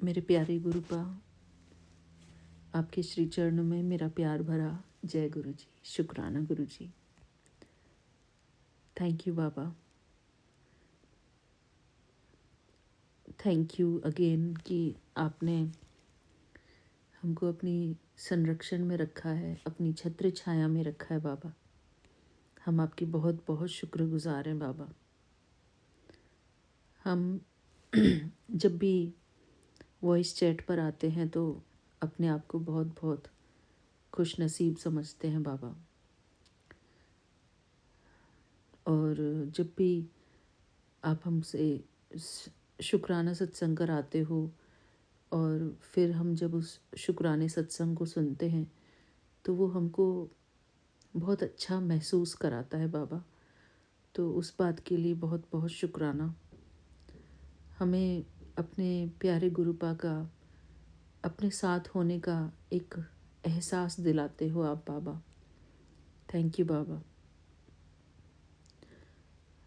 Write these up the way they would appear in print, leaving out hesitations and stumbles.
मेरे प्यारे गुरुपा, आपके श्री चरणों में मेरा प्यार भरा जय गुरु जी। शुक्राना guru ji. Thank you Baba. Thank you again कि आपने हमको अपनी संरक्षण में रखा है, अपनी छत्र छाया में रखा है बाबा। हम आपके बहुत बहुत शुक्रगुजार हैं बाबा। हम जब भी वॉइस चैट पर आते हैं तो अपने आप को बहुत बहुत खुश नसीब समझते हैं बाबा। और जब भी आप हमसे शुक्राना सत्संग कराते हो और फिर हम जब उस शुक्राने सत्संग को सुनते हैं तो वो हमको बहुत अच्छा महसूस कराता है बाबा। तो उस बात के लिए बहुत बहुत शुक्राना। हमें अपने प्यारे गुरुपा का अपने साथ होने का एक एहसास दिलाते हो आप बाबा। थैंक यू बाबा।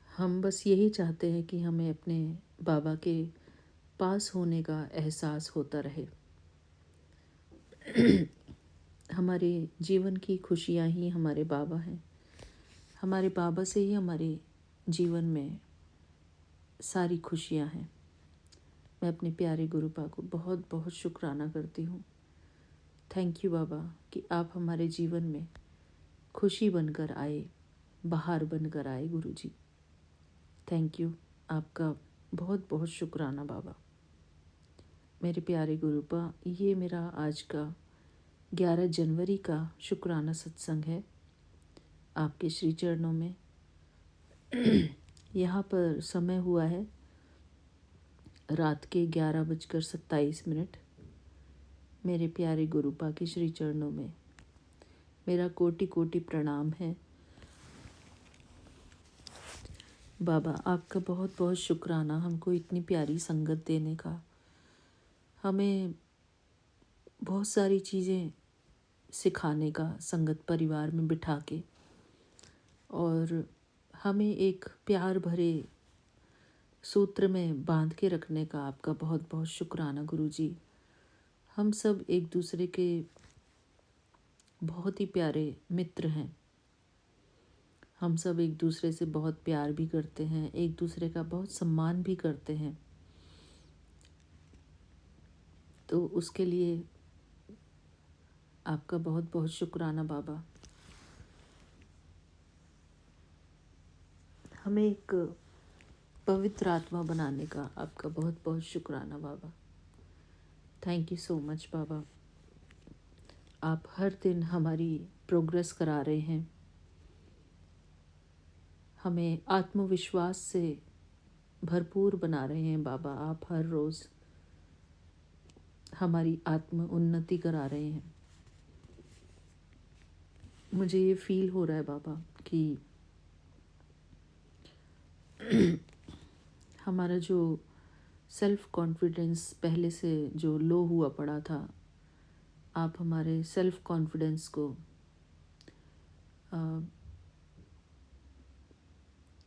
हम बस यही चाहते हैं कि हमें अपने बाबा के पास होने का एहसास होता रहे। हमारे जीवन की खुशियाँ ही हमारे बाबा हैं। हमारे बाबा से ही हमारे जीवन में सारी खुशियाँ हैं। मैं अपने प्यारे गुरुपा को बहुत बहुत शुक्राना करती हूँ। थैंक यू बाबा कि आप हमारे जीवन में खुशी बनकर आए, बहार बनकर आए गुरु जी। थैंक यू, आपका बहुत बहुत शुक्राना बाबा। मेरे प्यारे गुरुपा, ये मेरा आज का 11 जनवरी का शुक्राना सत्संग है आपके श्री चरणों में। यहाँ पर समय हुआ है रात के 11:27। मेरे प्यारे गुरुपा के श्री चरणों में मेरा कोटि कोटि प्रणाम है बाबा। आपका बहुत बहुत शुक्राना हमको इतनी प्यारी संगत देने का। हमें बहुत सारी चीज़ें सिखाने का संगत परिवार में बिठा के, और हमें एक प्यार भरे सूत्र में बांध के रखने का आपका बहुत बहुत शुक्राना गुरु जी। हम सब एक दूसरे के बहुत ही प्यारे मित्र हैं। हम सब एक दूसरे से बहुत प्यार भी करते हैं, एक दूसरे का बहुत सम्मान भी करते हैं। तो उसके लिए आपका बहुत बहुत शुक्राना बाबा। हमें एक पवित्र आत्मा बनाने का आपका बहुत बहुत शुक्राना Baba. Thank you so much बाबा। आप हर दिन हमारी प्रोग्रेस करा रहे हैं। हमें आत्मविश्वास से भरपूर बना रहे हैं बाबा। आप हर रोज़ हमारी आत्म उन्नति करा रहे हैं। मुझे ये फील हो रहा है बाबा कि हमारा जो सेल्फ कॉन्फिडेंस पहले से जो लो हुआ पड़ा था, आप हमारे सेल्फ कॉन्फिडेंस को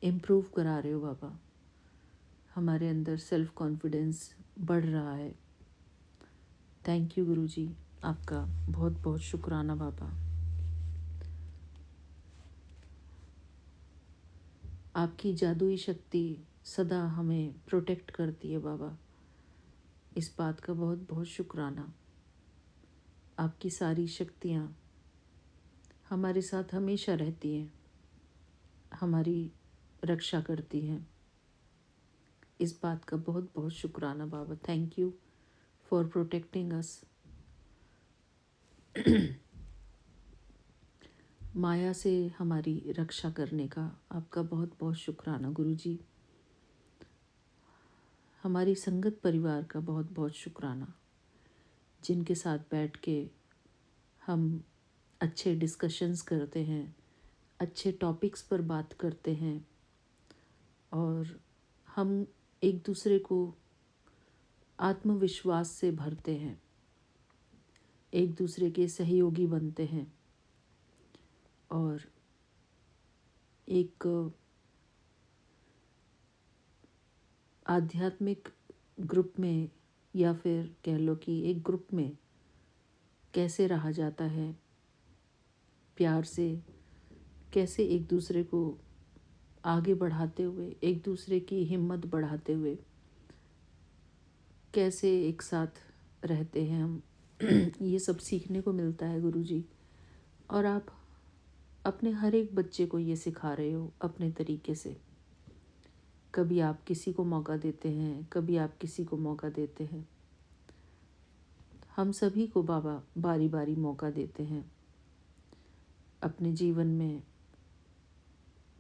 इम्प्रूव करा रहे हो बाबा। हमारे अंदर सेल्फ कॉन्फिडेंस बढ़ रहा है। थैंक यू गुरु जी, आपका बहुत बहुत शुक्राना बाबा। आपकी जादुई शक्ति सदा हमें प्रोटेक्ट करती है बाबा। इस बात का बहुत बहुत शुक्राना। आपकी सारी शक्तियाँ हमारे साथ हमेशा रहती हैं, हमारी रक्षा करती हैं। इस बात का बहुत बहुत शुक्राना Baba. Thank you for protecting us. माया से हमारी रक्षा करने का आपका बहुत बहुत शुक्राना गुरु जी। हमारी संगत परिवार का बहुत बहुत शुक्राना, जिनके साथ बैठ के हम अच्छे डिस्कशंस करते हैं, अच्छे टॉपिक्स पर बात करते हैं, और हम एक दूसरे को आत्मविश्वास से भरते हैं, एक दूसरे के सहयोगी बनते हैं, और एक आध्यात्मिक ग्रुप में या फिर कह लो कि एक ग्रुप में कैसे रहा जाता है, प्यार से कैसे एक दूसरे को आगे बढ़ाते हुए, एक दूसरे की हिम्मत बढ़ाते हुए कैसे एक साथ रहते हैं हम। ये सब सीखने को मिलता है गुरुजी। और आप अपने हर एक बच्चे को ये सिखा रहे हो अपने तरीके से। कभी आप किसी को मौका देते हैं, कभी आप किसी को मौका देते हैं। हम सभी को बाबा बारी बारी मौका देते हैं अपने जीवन में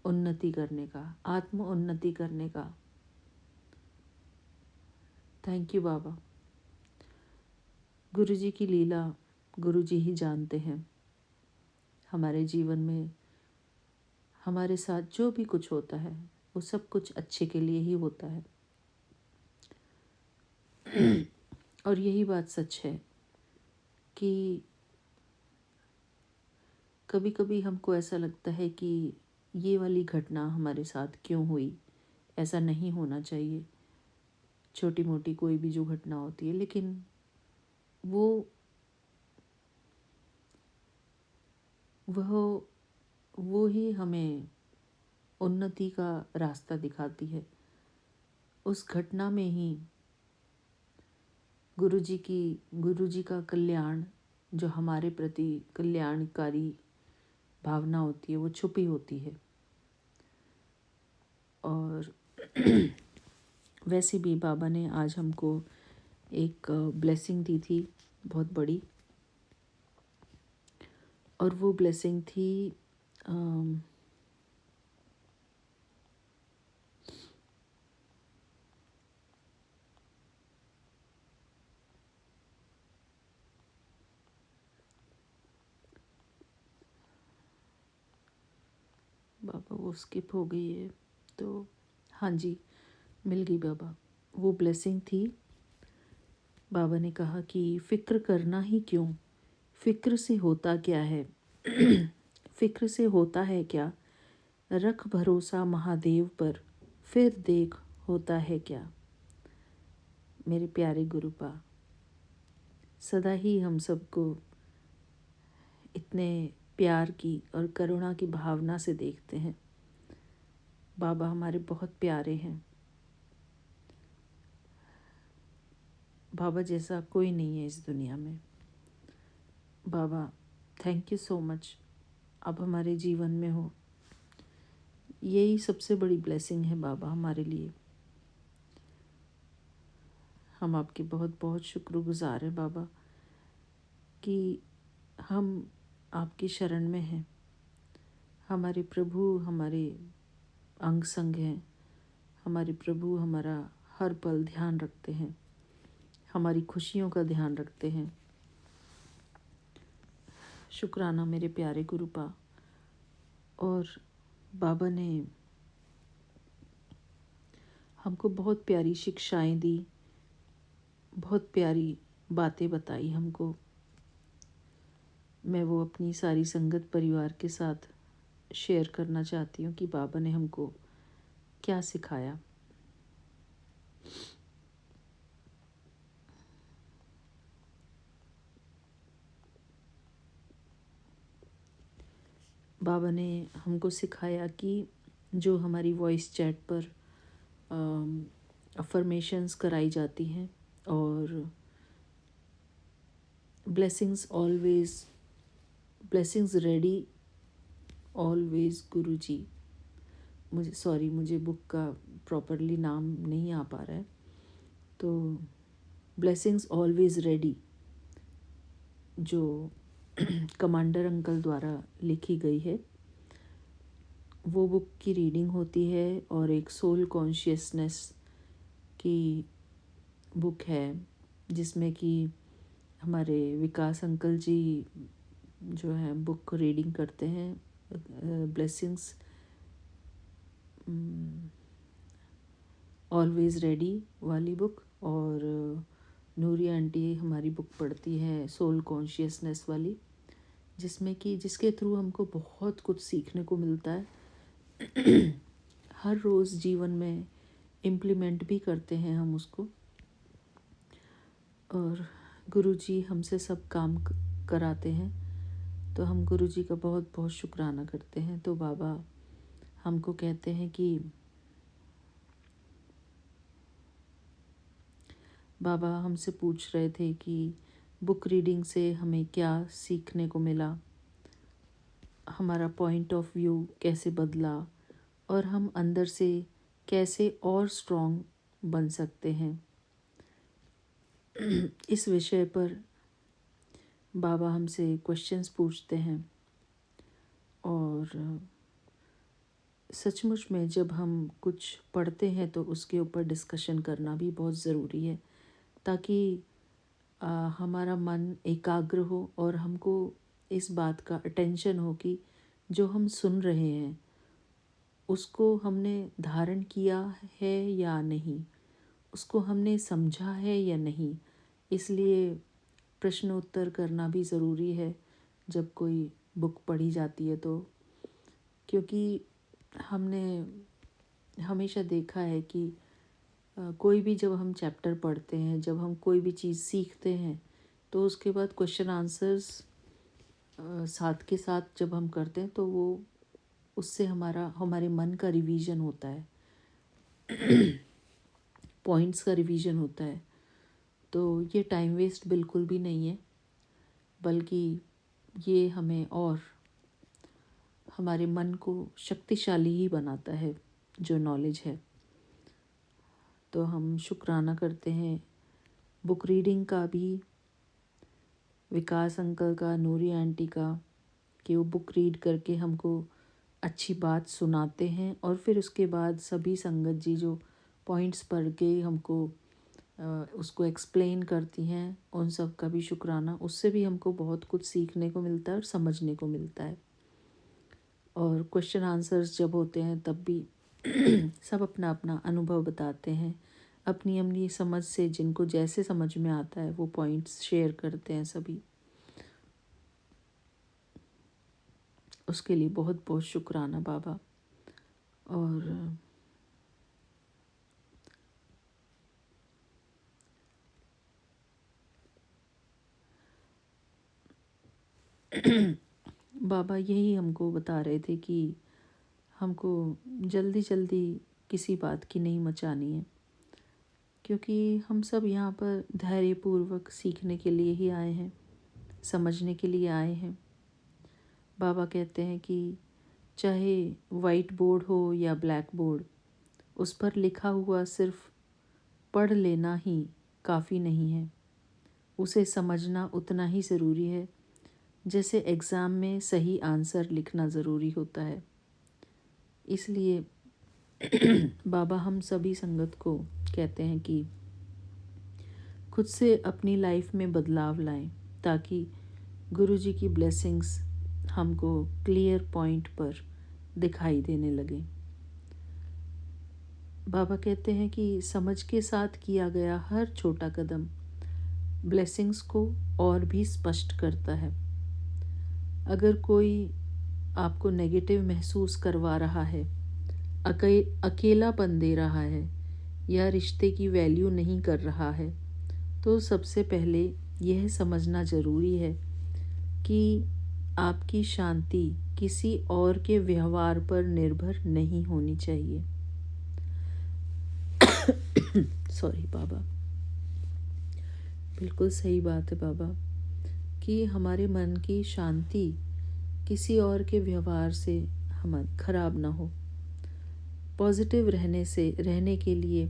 उन्नति करने का, आत्म उन्नति करने का। थैंक यू बाबा। गुरुजी की लीला गुरुजी ही जानते हैं। हमारे जीवन में हमारे साथ जो भी कुछ होता है वो सब कुछ अच्छे के लिए ही होता है। और यही बात सच है कि कभी कभी हमको ऐसा लगता है कि ये वाली घटना हमारे साथ क्यों हुई, ऐसा नहीं होना चाहिए। छोटी मोटी कोई भी जो घटना होती है, लेकिन वो वह वो ही हमें उन्नति का रास्ता दिखाती है। उस घटना में ही गुरुजी का कल्याण, जो हमारे प्रति कल्याणकारी भावना होती है, वो छुपी होती है। और वैसे भी बाबा ने आज हमको एक ब्लेसिंग दी थी बहुत बड़ी, और वो ब्लेसिंग थी बाबा वो स्किप हो गई है तो हाँ जी, मिल गई बाबा। वो ब्लेसिंग थी, बाबा ने कहा कि फ़िक्र करना ही क्यों, फ़िक्र से होता क्या है। फ़िक्र से होता है क्या, रख भरोसा महादेव पर, फिर देख होता है क्या। मेरे प्यारे गुरुपा, सदा ही हम सबको इतने प्यार की और करुणा की भावना से देखते हैं। बाबा हमारे बहुत प्यारे हैं। बाबा जैसा कोई नहीं है इस दुनिया में। बाबा थैंक यू सो मच, आप हमारे जीवन में हो। यही सबसे बड़ी ब्लेसिंग है बाबा हमारे लिए। हम आपके बहुत बहुत शुक्रगुजार हैं बाबा कि हम आपकी शरण में हैं। हमारे प्रभु हमारे अंग संग हैं। हमारे प्रभु हमारा हर पल ध्यान रखते हैं, हमारी खुशियों का ध्यान रखते हैं। शुक्राना मेरे प्यारे गुरुपा। और बाबा ने हमको बहुत प्यारी शिक्षाएं दी, बहुत प्यारी बातें बताई हमको। मैं वो अपनी सारी संगत परिवार के साथ शेयर करना चाहती हूँ कि बाबा ने हमको क्या सिखाया। बाबा ने हमको सिखाया कि जो हमारी वॉइस चैट पर अफर्मेशंस कराई जाती हैं और ब्लेसिंग्स रेडी ऑलवेज गुरुजी। मुझे बुक का प्रॉपरली नाम नहीं आ पा रहा है। तो ब्लेसिंग्स ऑलवेज रेडी जो कमांडर अंकल द्वारा लिखी गई है, वो बुक की रीडिंग होती है। और एक सोल कॉन्शियसनेस की बुक है जिसमें कि हमारे विकास अंकल जी जो है बुक रीडिंग करते हैं, ब्लेसिंग्स ऑलवेज रेडी वाली बुक। और नूरी आंटी हमारी बुक पढ़ती है सोल कॉन्शियसनेस वाली, जिसके थ्रू हमको बहुत कुछ सीखने को मिलता है। हर रोज़ जीवन में इम्प्लीमेंट भी करते हैं हम उसको। और गुरुजी हमसे सब काम कराते हैं, तो हम गुरुजी का बहुत बहुत शुक्राना करते हैं। तो बाबा हमको कहते हैं कि बाबा हमसे पूछ रहे थे कि बुक रीडिंग से हमें क्या सीखने को मिला, हमारा पॉइंट ऑफ व्यू कैसे बदला और हम अंदर से कैसे और स्ट्रॉन्ग बन सकते हैं। इस विषय पर बाबा हमसे क्वेश्चंस पूछते हैं और सचमुच में जब हम कुछ पढ़ते हैं तो उसके ऊपर डिस्कशन करना भी बहुत ज़रूरी है, ताकि हमारा मन एकाग्र हो और हमको इस बात का अटेंशन हो कि जो हम सुन रहे हैं उसको हमने धारण किया है या नहीं, उसको हमने समझा है या नहीं। इसलिए प्रश्न उत्तर करना भी ज़रूरी है जब कोई बुक पढ़ी जाती है तो, क्योंकि हमने हमेशा देखा है कि कोई भी जब हम चैप्टर पढ़ते हैं, जब हम कोई भी चीज़ सीखते हैं तो उसके बाद क्वेश्चन आंसर्स साथ के साथ जब हम करते हैं तो वो उससे हमारे मन का रिवीजन होता है, पॉइंट्स का रिवीजन होता है। तो ये टाइम वेस्ट बिल्कुल भी नहीं है, बल्कि ये हमें और हमारे मन को शक्तिशाली ही बनाता है जो नॉलेज है। तो हम शुक्राना करते हैं बुक रीडिंग का भी, विकास अंकल का, नूरी आंटी का, कि वो बुक रीड करके हमको अच्छी बात सुनाते हैं और फिर उसके बाद सभी संगत जी जो पॉइंट्स पढ़ के हमको उसको एक्सप्लेन करती हैं, उन सब का भी शुक्राना। उससे भी हमको बहुत कुछ सीखने को मिलता है और समझने को मिलता है। और क्वेश्चन आंसर्स जब होते हैं तब भी सब अपना अपना अनुभव बताते हैं, अपनी अपनी समझ से जिनको जैसे समझ में आता है वो पॉइंट्स शेयर करते हैं सभी। उसके लिए बहुत बहुत शुक्राना बाबा। और बाबा यही हमको बता रहे थे कि हमको जल्दी जल्दी किसी बात की नहीं मचानी है, क्योंकि हम सब यहाँ पर धैर्यपूर्वक सीखने के लिए ही आए हैं, समझने के लिए आए हैं। बाबा कहते हैं कि चाहे वाइट बोर्ड हो या ब्लैक बोर्ड, उस पर लिखा हुआ सिर्फ पढ़ लेना ही काफ़ी नहीं है, उसे समझना उतना ही ज़रूरी है जैसे एग्ज़ाम में सही आंसर लिखना ज़रूरी होता है। इसलिए बाबा हम सभी संगत को कहते हैं कि खुद से अपनी लाइफ में बदलाव लाएं, ताकि गुरुजी की ब्लेसिंग्स हमको क्लियर पॉइंट पर दिखाई देने लगे। बाबा कहते हैं कि समझ के साथ किया गया हर छोटा कदम ब्लेसिंग्स को और भी स्पष्ट करता है। अगर कोई आपको नेगेटिव महसूस करवा रहा है, अकेलापन दे रहा है या रिश्ते की वैल्यू नहीं कर रहा है, तो सबसे पहले यह समझना ज़रूरी है कि आपकी शांति किसी और के व्यवहार पर निर्भर नहीं होनी चाहिए। सॉरी बाबा, बिल्कुल सही बात है बाबा, कि हमारे मन की शांति किसी और के व्यवहार से हम खराब ना हो। पॉजिटिव रहने के लिए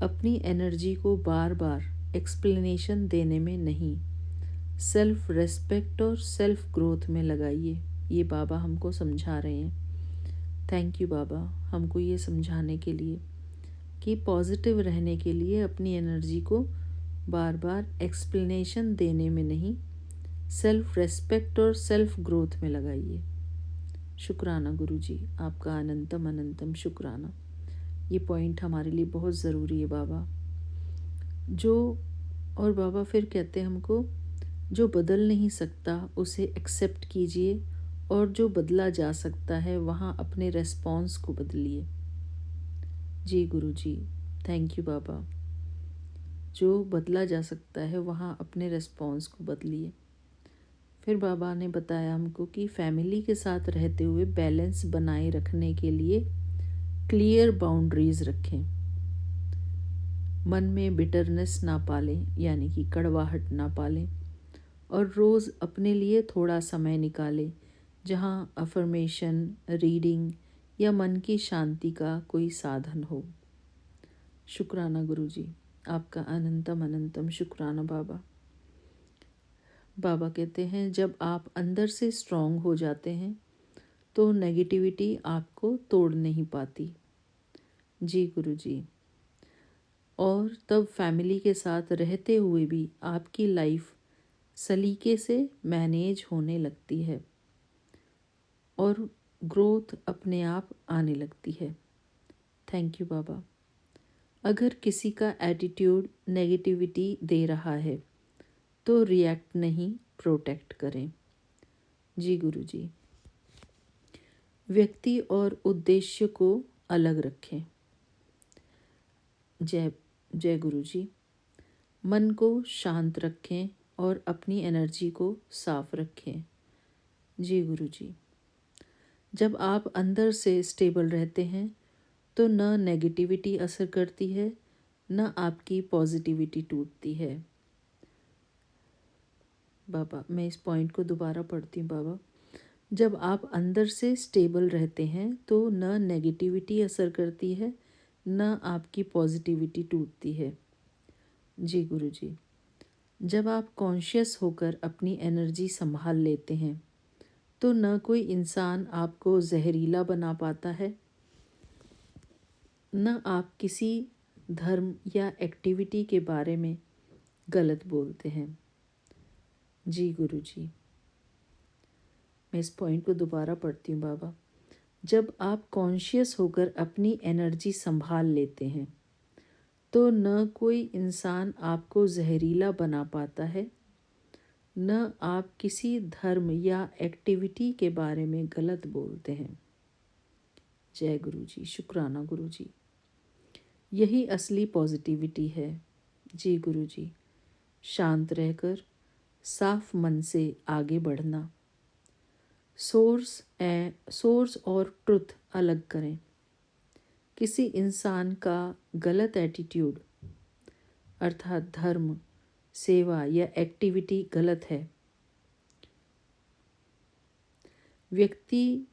अपनी एनर्जी को बार बार एक्सप्लेनेशन देने में नहीं, सेल्फ रेस्पेक्ट और सेल्फ ग्रोथ में लगाइए। ये बाबा हमको समझा रहे हैं। थैंक यू बाबा हमको ये समझाने के लिए कि पॉजिटिव रहने के लिए अपनी एनर्जी को बार बार एक्सप्लेनेशन देने में नहीं, सेल्फ रेस्पेक्ट और सेल्फ ग्रोथ में लगाइए। शुक्राना गुरुजी, आपका अनंतम अनंतम शुक्राना। ये पॉइंट हमारे लिए बहुत ज़रूरी है बाबा। और बाबा फिर कहते हैं हमको, जो बदल नहीं सकता उसे एक्सेप्ट कीजिए, और जो बदला जा सकता है वहाँ अपने रेस्पॉन्स को बदलिए। जी गुरुजी, थैंक यू बाबा। जो बदला जा सकता है वहाँ अपने रिस्पॉन्स को बदलिए। फिर बाबा ने बताया हमको कि फैमिली के साथ रहते हुए बैलेंस बनाए रखने के लिए क्लियर बाउंड्रीज रखें। मन में बिटरनेस ना पालें, यानी कि कड़वाहट ना पालें, और रोज़ अपने लिए थोड़ा समय निकालें जहाँ अफर्मेशन, रीडिंग या मन की शांति का कोई साधन हो। शुक्राना गुरुजी, आपका अनंतम अनंतम शुक्राना बाबा। बाबा कहते हैं जब आप अंदर से स्ट्रांग हो जाते हैं तो नेगेटिविटी आपको तोड़ नहीं पाती। जी गुरुजी। और तब फैमिली के साथ रहते हुए भी आपकी लाइफ सलीके से मैनेज होने लगती है और ग्रोथ अपने आप आने लगती है। थैंक यू बाबा। अगर किसी का एटीट्यूड नेगेटिविटी दे रहा है तो रिएक्ट नहीं, प्रोटेक्ट करें। जी गुरुजी। व्यक्ति और उद्देश्य को अलग रखें। जय गुरुजी। मन को शांत रखें और अपनी एनर्जी को साफ रखें। जी गुरुजी। जब आप अंदर से स्टेबल रहते हैं तो न नेगेटिविटी असर करती है, न आपकी पॉजिटिविटी टूटती है। बाबा, मैं इस पॉइंट को दोबारा पढ़ती हूँ बाबा। जब आप अंदर से स्टेबल रहते हैं तो न नेगेटिविटी असर करती है, न आपकी पॉजिटिविटी टूटती है। जी गुरुजी। जब आप कॉन्शियस होकर अपनी एनर्जी संभाल लेते हैं तो न कोई इंसान आपको जहरीला बना पाता है, न आप किसी धर्म या एक्टिविटी के बारे में गलत बोलते हैं। जी गुरुजी। मैं इस पॉइंट को दोबारा पढ़ती हूँ बाबा। जब आप कॉन्शियस होकर अपनी एनर्जी संभाल लेते हैं तो न कोई इंसान आपको जहरीला बना पाता है, न आप किसी धर्म या एक्टिविटी के बारे में गलत बोलते हैं। जय गुरुजी। शुक्राना गुरुजी। यही असली पॉजिटिविटी है। जी गुरुजी। शांत रहकर साफ मन से आगे बढ़ना। सोर्स और ट्रुथ अलग करें। किसी इंसान का गलत एटीट्यूड अर्थात धर्म, सेवा या एक्टिविटी गलत है। व्यक्ति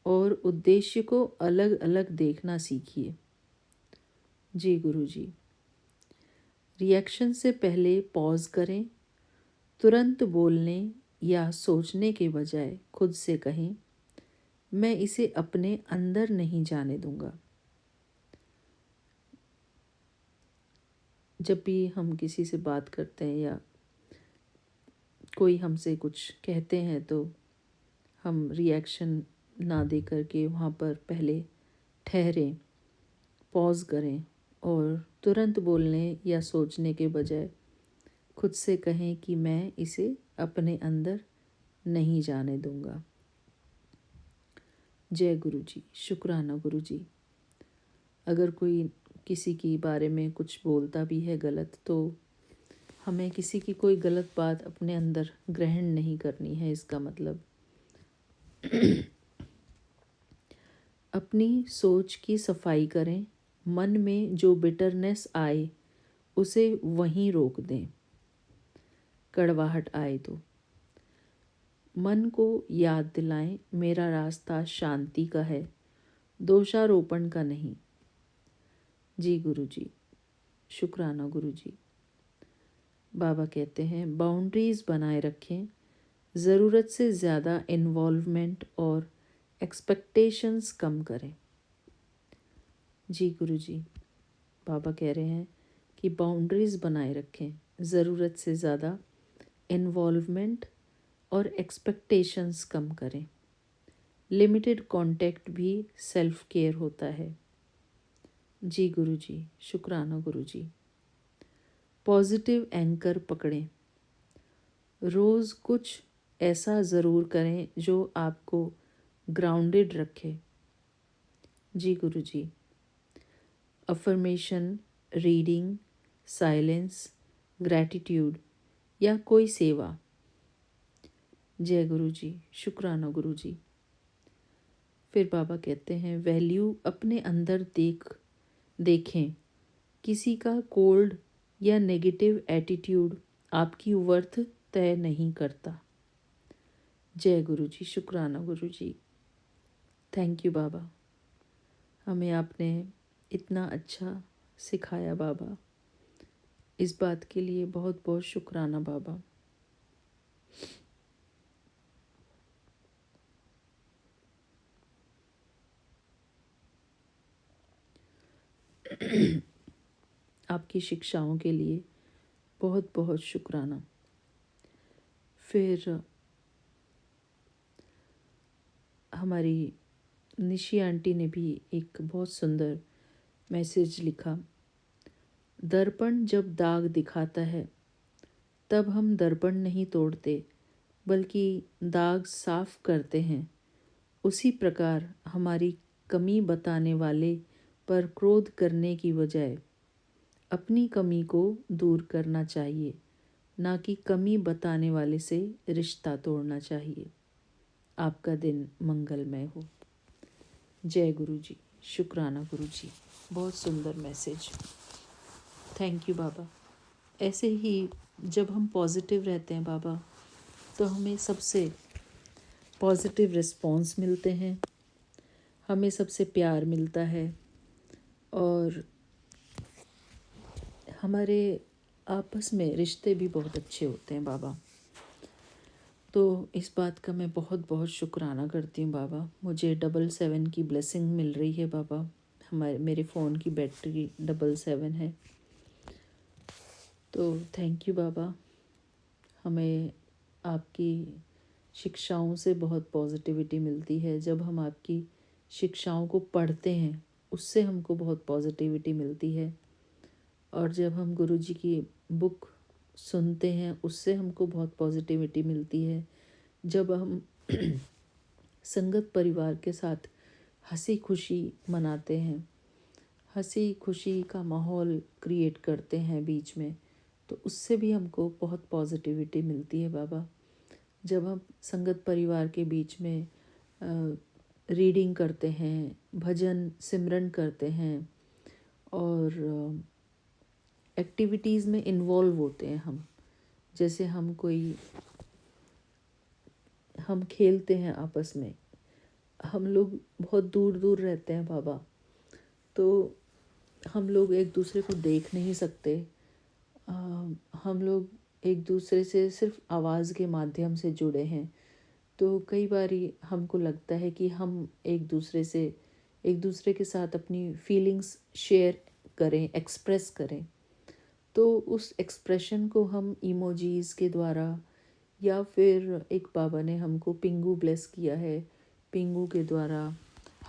और उद्देश्य को अलग अलग देखना सीखिए। जी गुरुजी। रिएक्शन से पहले पॉज करें। तुरंत बोलने या सोचने के बजाय खुद से कहें, मैं इसे अपने अंदर नहीं जाने दूंगा। जब भी हम किसी से बात करते हैं या कोई हमसे कुछ कहते हैं तो हम रिएक्शन ना दे करके वहाँ पर पहले ठहरें, पॉज करें और तुरंत बोलने या सोचने के बजाय खुद से कहें कि मैं इसे अपने अंदर नहीं जाने दूंगा। जय गुरुजी। शुक्राना गुरुजी। अगर कोई किसी के बारे में कुछ बोलता भी है गलत तो हमें किसी की कोई गलत बात अपने अंदर ग्रहण नहीं करनी है। इसका मतलब अपनी सोच की सफाई करें। मन में जो बिटरनेस आए उसे वहीं रोक दें। कड़वाहट आए तो मन को याद दिलाएं, मेरा रास्ता शांति का है, दोषारोपण का नहीं। जी गुरुजी। शुक्राना गुरुजी। बाबा कहते हैं बाउंड्रीज बनाए रखें। ज़रूरत से ज़्यादा इन्वॉल्वमेंट और एक्सपेक्टेशंस कम करें। जी गुरुजी। बाबा कह रहे हैं कि बाउंड्रीज बनाए रखें, ज़रूरत से ज़्यादा इन्वॉल्वमेंट और एक्सपेक्टेशंस कम करें। लिमिटेड कांटेक्ट भी सेल्फ केयर होता है। जी गुरुजी। शुक्राना गुरुजी। पॉजिटिव एंकर पकड़ें। रोज़ कुछ ऐसा ज़रूर करें जो आपको ग्राउंडेड रखे। जी गुरुजी। अफर्मेशन, रीडिंग, साइलेंस, ग्रैटिट्यूड या कोई सेवा। जय गुरु जी, शुक्राना गुरु जी। फिर बाबा कहते हैं, वैल्यू अपने अंदर देखें। किसी का कोल्ड या नेगेटिव एटीट्यूड आपकी वर्थ तय नहीं करता। जय गुरु जी, शुक्राना गुरु जी। थैंक यू बाबा, हमें आपने इतना अच्छा सिखाया बाबा। इस बात के लिए बहुत बहुत शुक्राना बाबा। आपकी शिक्षाओं के लिए बहुत बहुत शुक्राना। फिर हमारी निशी आंटी ने भी एक बहुत सुंदर मैसेज लिखा। दर्पण जब दाग दिखाता है तब हम दर्पण नहीं तोड़ते बल्कि दाग साफ करते हैं। उसी प्रकार हमारी कमी बताने वाले पर क्रोध करने की बजाय अपनी कमी को दूर करना चाहिए, ना कि कमी बताने वाले से रिश्ता तोड़ना चाहिए। आपका दिन मंगलमय हो। जय गुरु जी, शुक्राना गुरु जी। बहुत सुंदर मैसेज, थैंक यू बाबा। ऐसे ही जब हम पॉजिटिव रहते हैं बाबा, तो हमें सबसे पॉजिटिव रिस्पॉन्स मिलते हैं, हमें सबसे प्यार मिलता है और हमारे आपस में रिश्ते भी बहुत अच्छे होते हैं बाबा। तो इस बात का मैं बहुत बहुत शुक्राना करती हूँ बाबा। मुझे 777 की ब्लेसिंग मिल रही है बाबा। मेरे फ़ोन की बैटरी 777 है। तो थैंक यू बाबा। हमें आपकी शिक्षाओं से बहुत पॉजिटिविटी मिलती है। जब हम आपकी शिक्षाओं को पढ़ते हैं उससे हमको बहुत पॉजिटिविटी मिलती है, और जब हम गुरुजी की बुक सुनते हैं उससे हमको बहुत पॉजिटिविटी मिलती है। जब हम संगत परिवार के साथ हंसी खुशी मनाते हैं, हंसी खुशी का माहौल क्रिएट करते हैं बीच में, तो उससे भी हमको बहुत पॉजिटिविटी मिलती है बाबा। जब हम संगत परिवार के बीच में रीडिंग करते हैं, भजन सिमरन करते हैं और एक्टिविटीज़ में इन्वॉल्व होते हैं हम, जैसे हम खेलते हैं आपस में। हम लोग बहुत दूर दूर रहते हैं बाबा, तो हम लोग एक दूसरे को देख नहीं सकते। हम लोग एक दूसरे से सिर्फ आवाज़ के माध्यम से जुड़े हैं। तो कई बारी हमको लगता है कि हम एक दूसरे के साथ अपनी फीलिंग्स शेयर करें, एक्सप्रेस करें। तो उस एक्सप्रेशन को हम इमोजीज़ के द्वारा, या फिर एक बाबा ने हमको पिंगू ब्लेस किया है, पिंगू के द्वारा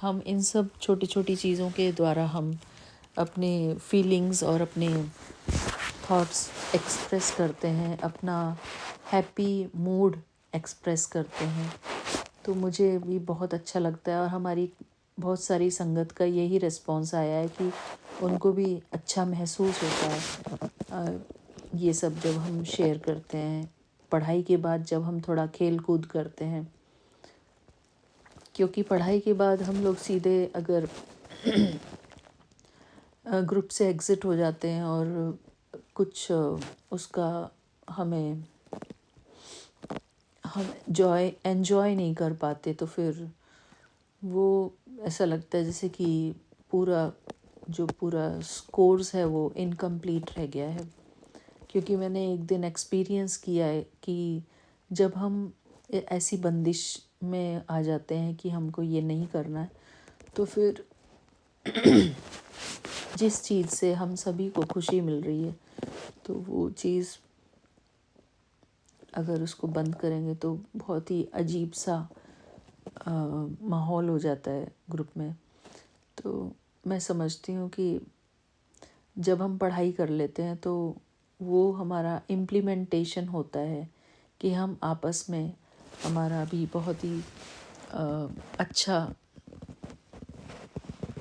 हम इन सब छोटी छोटी चीज़ों के द्वारा हम अपने फीलिंग्स और अपने थॉट्स एक्सप्रेस करते हैं, अपना हैप्पी मूड एक्सप्रेस करते हैं। तो मुझे भी बहुत अच्छा लगता है, और हमारी बहुत सारी संगत का यही रिस्पॉन्स आया है कि उनको भी अच्छा महसूस होता है ये सब जब हम शेयर करते हैं। पढ़ाई के बाद जब हम थोड़ा खेल कूद करते हैं, क्योंकि पढ़ाई के बाद हम लोग सीधे अगर ग्रुप से एग्ज़िट हो जाते हैं और कुछ उसका हम एंजॉय नहीं कर पाते, तो फिर वो ऐसा लगता है जैसे कि पूरा कोर्स है वो इनकम्प्लीट रह गया है। क्योंकि मैंने एक दिन एक्सपीरियंस किया है कि जब हम ऐसी बंदिश में आ जाते हैं कि हमको ये नहीं करना है, तो फिर जिस चीज़ से हम सभी को खुशी मिल रही है, तो वो चीज़ अगर उसको बंद करेंगे तो बहुत ही अजीब सा माहौल हो जाता है ग्रुप में। तो मैं समझती हूँ कि जब हम पढ़ाई कर लेते हैं तो वो हमारा इम्प्लीमेंटेशन होता है कि हम आपस में, हमारा भी बहुत ही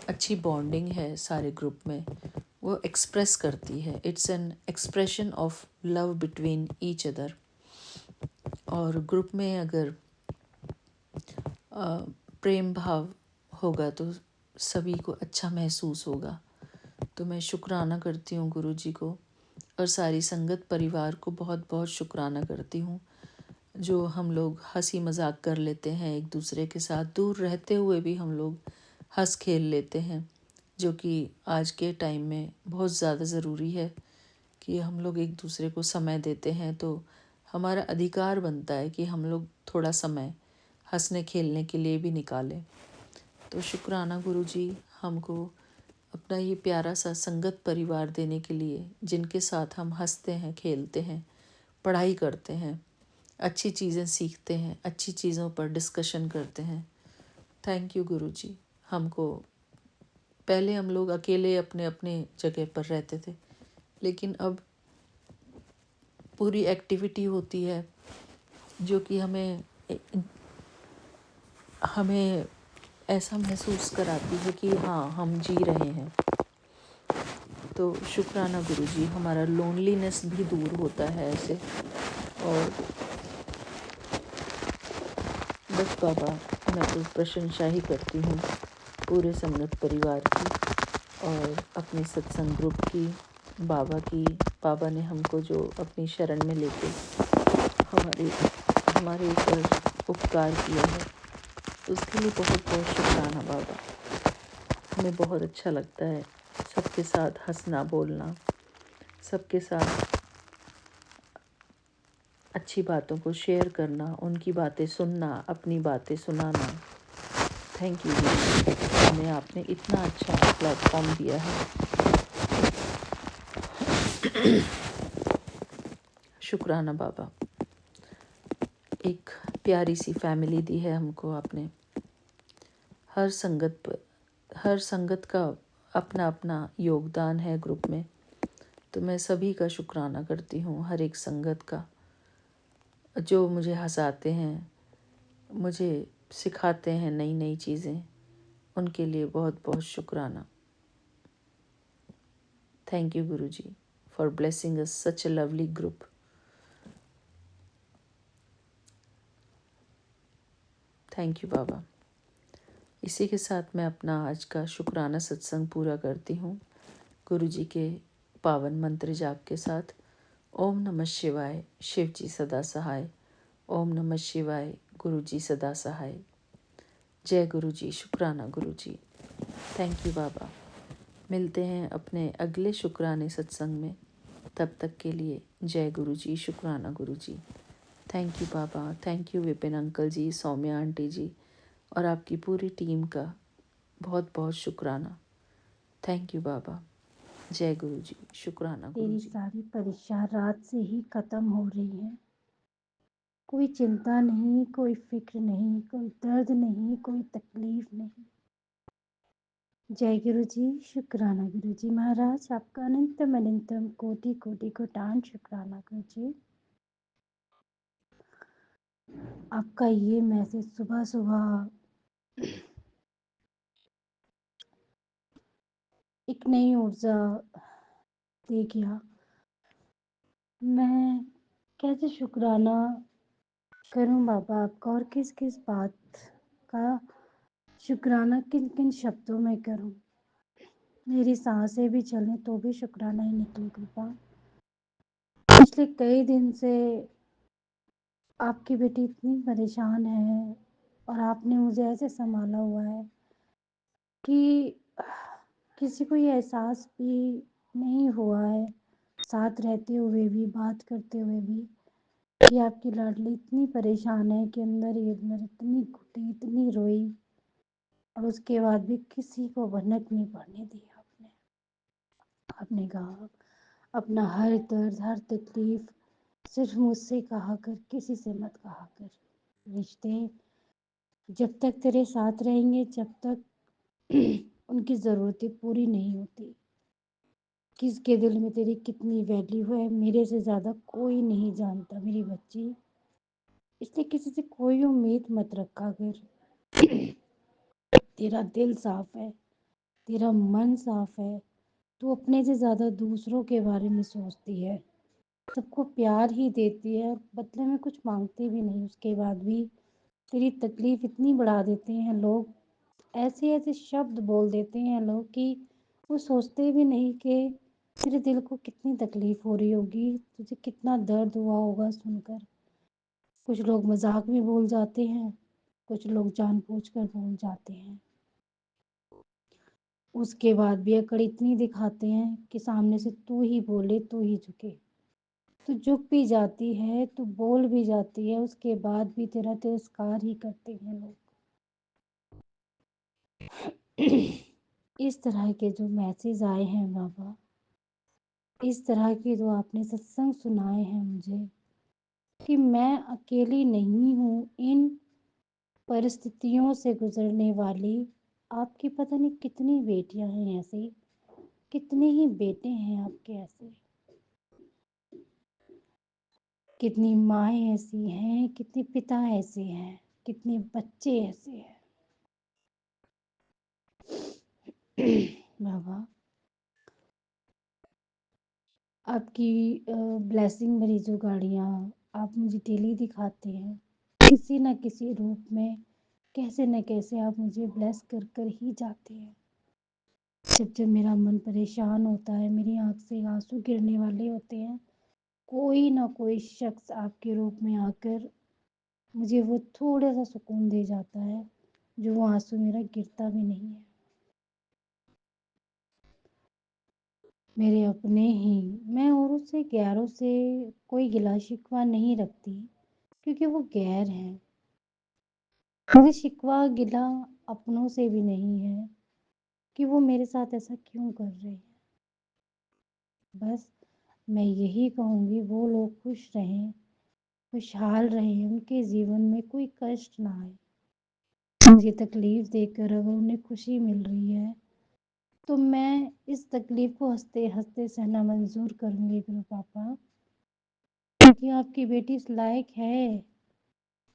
अच्छी बॉन्डिंग है सारे ग्रुप में। वो एक्सप्रेस करती है। It's an expression of love between each other. और ग्रुप में अगर प्रेम भाव होगा तो सभी को अच्छा महसूस होगा। तो मैं शुक्राना करती हूँ गुरु जी को और सारी संगत परिवार को बहुत बहुत शुक्राना करती हूँ, जो हम लोग हंसी मजाक कर लेते हैं एक दूसरे के साथ, दूर रहते हुए भी हम लोग हंस खेल लेते हैं, जो कि आज के टाइम में बहुत ज़्यादा ज़रूरी है कि हम लोग एक दूसरे को समय देते हैं। तो हमारा अधिकार बनता है कि हम लोग थोड़ा समय हंसने खेलने के लिए भी निकालें। तो शुक्राना गुरु जी हमको अपना ये प्यारा सा संगत परिवार देने के लिए, जिनके साथ हम हंसते हैं, खेलते हैं, पढ़ाई करते हैं, अच्छी चीज़ें सीखते हैं, अच्छी चीज़ों पर डिस्कशन करते हैं। थैंक यू गुरु जी। हमको पहले हम लोग अकेले अपने अपने जगह पर रहते थे, लेकिन अब पूरी एक्टिविटी होती है जो कि हमें ऐसा महसूस कराती है कि हाँ, हम जी रहे हैं। तो शुक्राना गुरु जी, हमारा लोनलीनेस भी दूर होता है ऐसे। और बस बाबा, मैं तो प्रशंसा ही करती हूँ पूरे संगत परिवार की और अपने सत्संग ग्रुप की, बाबा की। बाबा ने हमको जो अपनी शरण में लेके हमारे ऊपर उपकार किया है, उसके लिए बहुत बहुत शुक्राना बाबा। हमें बहुत अच्छा लगता है सबके साथ हंसना बोलना, सबके साथ अच्छी बातों को शेयर करना, उनकी बातें सुनना, अपनी बातें सुनाना। थैंक यू जी, हमें आपने इतना अच्छा प्लेटफॉर्म दिया है। शुक्राना बाबा। एक प्यारी सी फैमिली दी है हमको आपने। हर संगत का अपना अपना योगदान है ग्रुप में। तो मैं सभी का शुक्राना करती हूँ, हर एक संगत का, जो मुझे हंसाते हैं, मुझे सिखाते हैं नई नई चीज़ें। उनके लिए बहुत बहुत शुक्राना। Thank you guru ji for blessing us such a lovely group. Thank you Baba. इसी के साथ मैं अपना आज का शुक्राना सत्संग पूरा करती हूँ गुरु जी के पावन मंत्र जाप के साथ। ओम नमः शिवाय, शिव जी सदा सहाय। ओम नमः शिवाय, गुरु जी सदा सहाय। जय गुरु जी। शुक्राना गुरु जी। थैंक यू बाबा। मिलते हैं अपने अगले शुक्राने सत्संग में। तब तक के लिए जय गुरु जी। शुक्राना guru ji. Thank you Baba. Thank you Vipin uncle ji, Saumya aunty ji और आपकी पूरी टीम का बहुत बहुत शुक्राना। Thank you Baba. जय गुरु जी। शुक्राना गुरु तेरी जी। सारी परेशान रात से ही खत्म हो रही है। कोई चिंता नहीं, कोई फिक्र नहीं, कोई दर्द नहीं, कोई तकलीफ नहीं। जय गुरु जी। शुक्राना गुरु जी महाराज, आपका अनंतम अनंतम कोटि कोटि कोटान शुक्राना गुरु जी। आपका ये मैसेज सुबह सुबह एक नई ऊर्जा दे गया। मैं कैसे शुक्राना करूं बाबा आपका, और किस किस बात का शुक्राना किन किन शब्दों में करूं। मेरी सांसें भी चलें तो भी शुक्राना ही निकले कृपा। पिछले कई दिन से आपकी बेटी इतनी परेशान है और आपने मुझे ऐसे संभाला हुआ है कि किसी को ये एहसास भी नहीं हुआ है, साथ रहते हुए भी, बात करते हुए भी, कि आपकी लाडली इतनी परेशान है कि अंदर ही अंदर इतनी घुटी, इतनी रोई, और उसके बाद भी किसी को भनक नहीं पड़ने दी आपने। आपने कहा अपना हर दर्द, हर तकलीफ सिर्फ मुझसे कहा कर, किसी से मत कहा कर। रिश्ते जब तक तेरे साथ रहेंगे, जब तक उनकी ज़रूरतें पूरी नहीं होती, किसके दिल में तेरी कितनी वैल्यू है मेरे से ज़्यादा कोई नहीं जानता मेरी बच्ची। इसलिए किसी से कोई उम्मीद मत रखा कर। तेरा दिल साफ है, तेरा मन साफ है, तू अपने से ज़्यादा दूसरों के बारे में सोचती है, सबको प्यार ही देती है और बदले में कुछ माँगती भी नहीं। उसके बाद भी तेरी तकलीफ़ इतनी बढ़ा देते हैं लोग, ऐसे-ऐसे शब्द बोल देते हैं लोग कि वो सोचते भी नहीं कि तेरे दिल को कितनी तकलीफ़ हो रही होगी, तुझे कितना दर्द हुआ होगा सुनकर। कुछ लोग मज़ाक में बोल जाते हैं, कुछ लोग जानबूझकर बोल जाते हैं। उसके बाद भी अकड़ इतनी दिखाते हैं कि सामने से तू ही बोले, तू ही झुके। तू झुक भी जाती है, तू बोल भी जाती है, उसके बाद भी तेरा तिरस्कार ही करते हैं लोग। इस तरह के जो मैसेज आए हैं बाबा, इस तरह के जो आपने सत्संग सुनाए हैं मुझे कि मैं अकेली नहीं हूँ इन परिस्थितियों से गुजरने वाली। आपकी पता नहीं कितनी बेटियां हैं ऐसी, कितने ही बेटे हैं आपके ऐसे, कितनी माएँ ऐसी हैं, कितने पिता ऐसे हैं, कितने बच्चे ऐसे हैं। बाबा, आपकी ब्लेसिंग भरी जो गाड़ियाँ आप मुझे डेली दिखाते हैं, किसी न किसी रूप में, कैसे न कैसे आप मुझे ब्लेस कर कर ही जाते हैं। जब जब मेरा मन परेशान होता है, मेरी आँख से आँसू गिरने वाले होते हैं, कोई ना कोई शख्स आपके रूप में आकर मुझे वो थोड़ा-सा सुकून दे जाता है, जो वो आँसू मेरा गिरता भी नहीं है। मेरे अपने ही, मैं औरों से गैरों से कोई गिला-शिकवा नहीं रखती, क्योंकि वो गैर हैं। मुझे शिकवा गिला अपनों से भी नहीं है कि वो मेरे साथ ऐसा क्यों कर रहे हैं। बस मैं यही कहूँगी वो लोग खुश रहें, खुशहाल रहें, उनके जीवन में कोई कष्ट ना आए। मुझे तकलीफ़ देकर अगर उन्हें खुशी मिल रही है, तो मैं इस तकलीफ़ को हँसते-हँसते सहना मंज़ूर करूँगी गुरु पापा, क्योंकि आपकी बेटी इस लायक है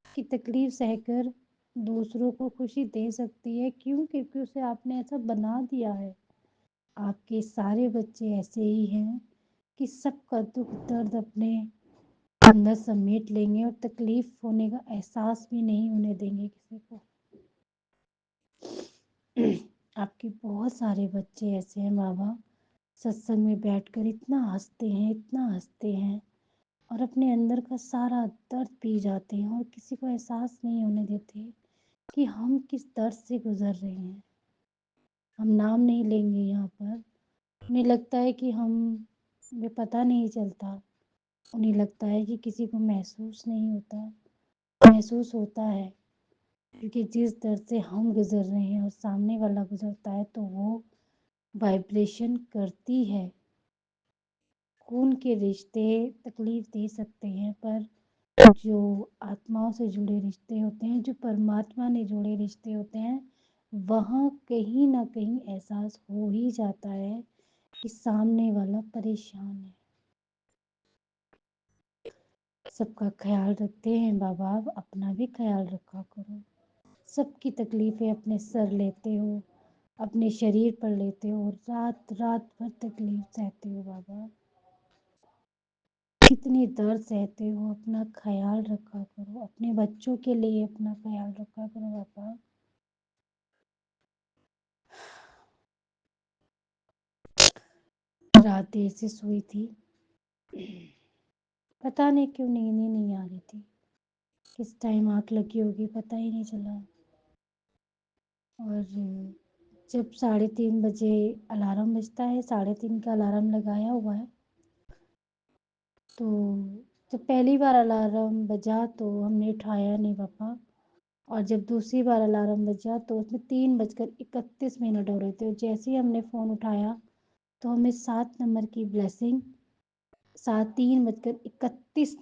कि तकलीफ़ सहकर दूसरों को खुशी दे सकती है। क्यों? क्योंकि उसे आपने ऐसा बना दिया है। आपके सारे बच्चे ऐसे ही हैं कि सबका दुःख दर्द अपने अंदर समेट लेंगे और तकलीफ़ होने का एहसास भी नहीं होने देंगे किसी को। आपके बहुत सारे बच्चे ऐसे हैं बाबा, सत्संग में बैठकर इतना हँसते हैं, इतना हँसते हैं और अपने अंदर का सारा दर्द पी जाते हैं और किसी को एहसास नहीं होने देते कि हम किस दर्द से गुज़र रहे हैं। हम नाम नहीं लेंगे यहाँ पर। उन्हें लगता है कि हमें पता नहीं चलता। उन्हें लगता है कि किसी को महसूस नहीं होता। महसूस होता है, क्योंकि जिस दर्द से हम गुज़र रहे हैं और सामने वाला गुज़रता है तो वो वाइब्रेशन करती है। खून के रिश्ते तकलीफ़ दे सकते हैं, पर जो आत्माओं से जुड़े रिश्ते होते हैं, जो परमात्मा ने जुड़े रिश्ते होते हैं, वहाँ कहीं न कहीं एहसास हो ही जाता है कि सामने वाला परेशान है। सबका ख़्याल रखते हैं बाबा, आप अपना भी ख़्याल रखा करो। सबकी तकलीफ़ें अपने सर लेते हो, अपने शरीर पर लेते हो, रात-रात भर तकलीफ़ सहते हो बाबा। कितनी दर्द सहते हो, अपना ख़्याल रखा करो, अपने बच्चों के लिए अपना ख़्याल रखा करो पापा। रात देर से सोई थी, पता नहीं क्यों नींद ही नहीं आ रही थी। किस टाइम आँख लगी होगी पता ही नहीं चला। और जब 3:30 बजे अलार्म बजता है, 3:30 का अलार्म लगाया हुआ है, तो जब पहली बार अलार्म बजा तो हमने उठाया नहीं पापा, और जब दूसरी बार अलार्म बजा तो उसमें 3:31 हो रहे थे और जैसे ही हमने फ़ोन उठाया तो हमें 7 नंबर की ब्लेसिंग 3:31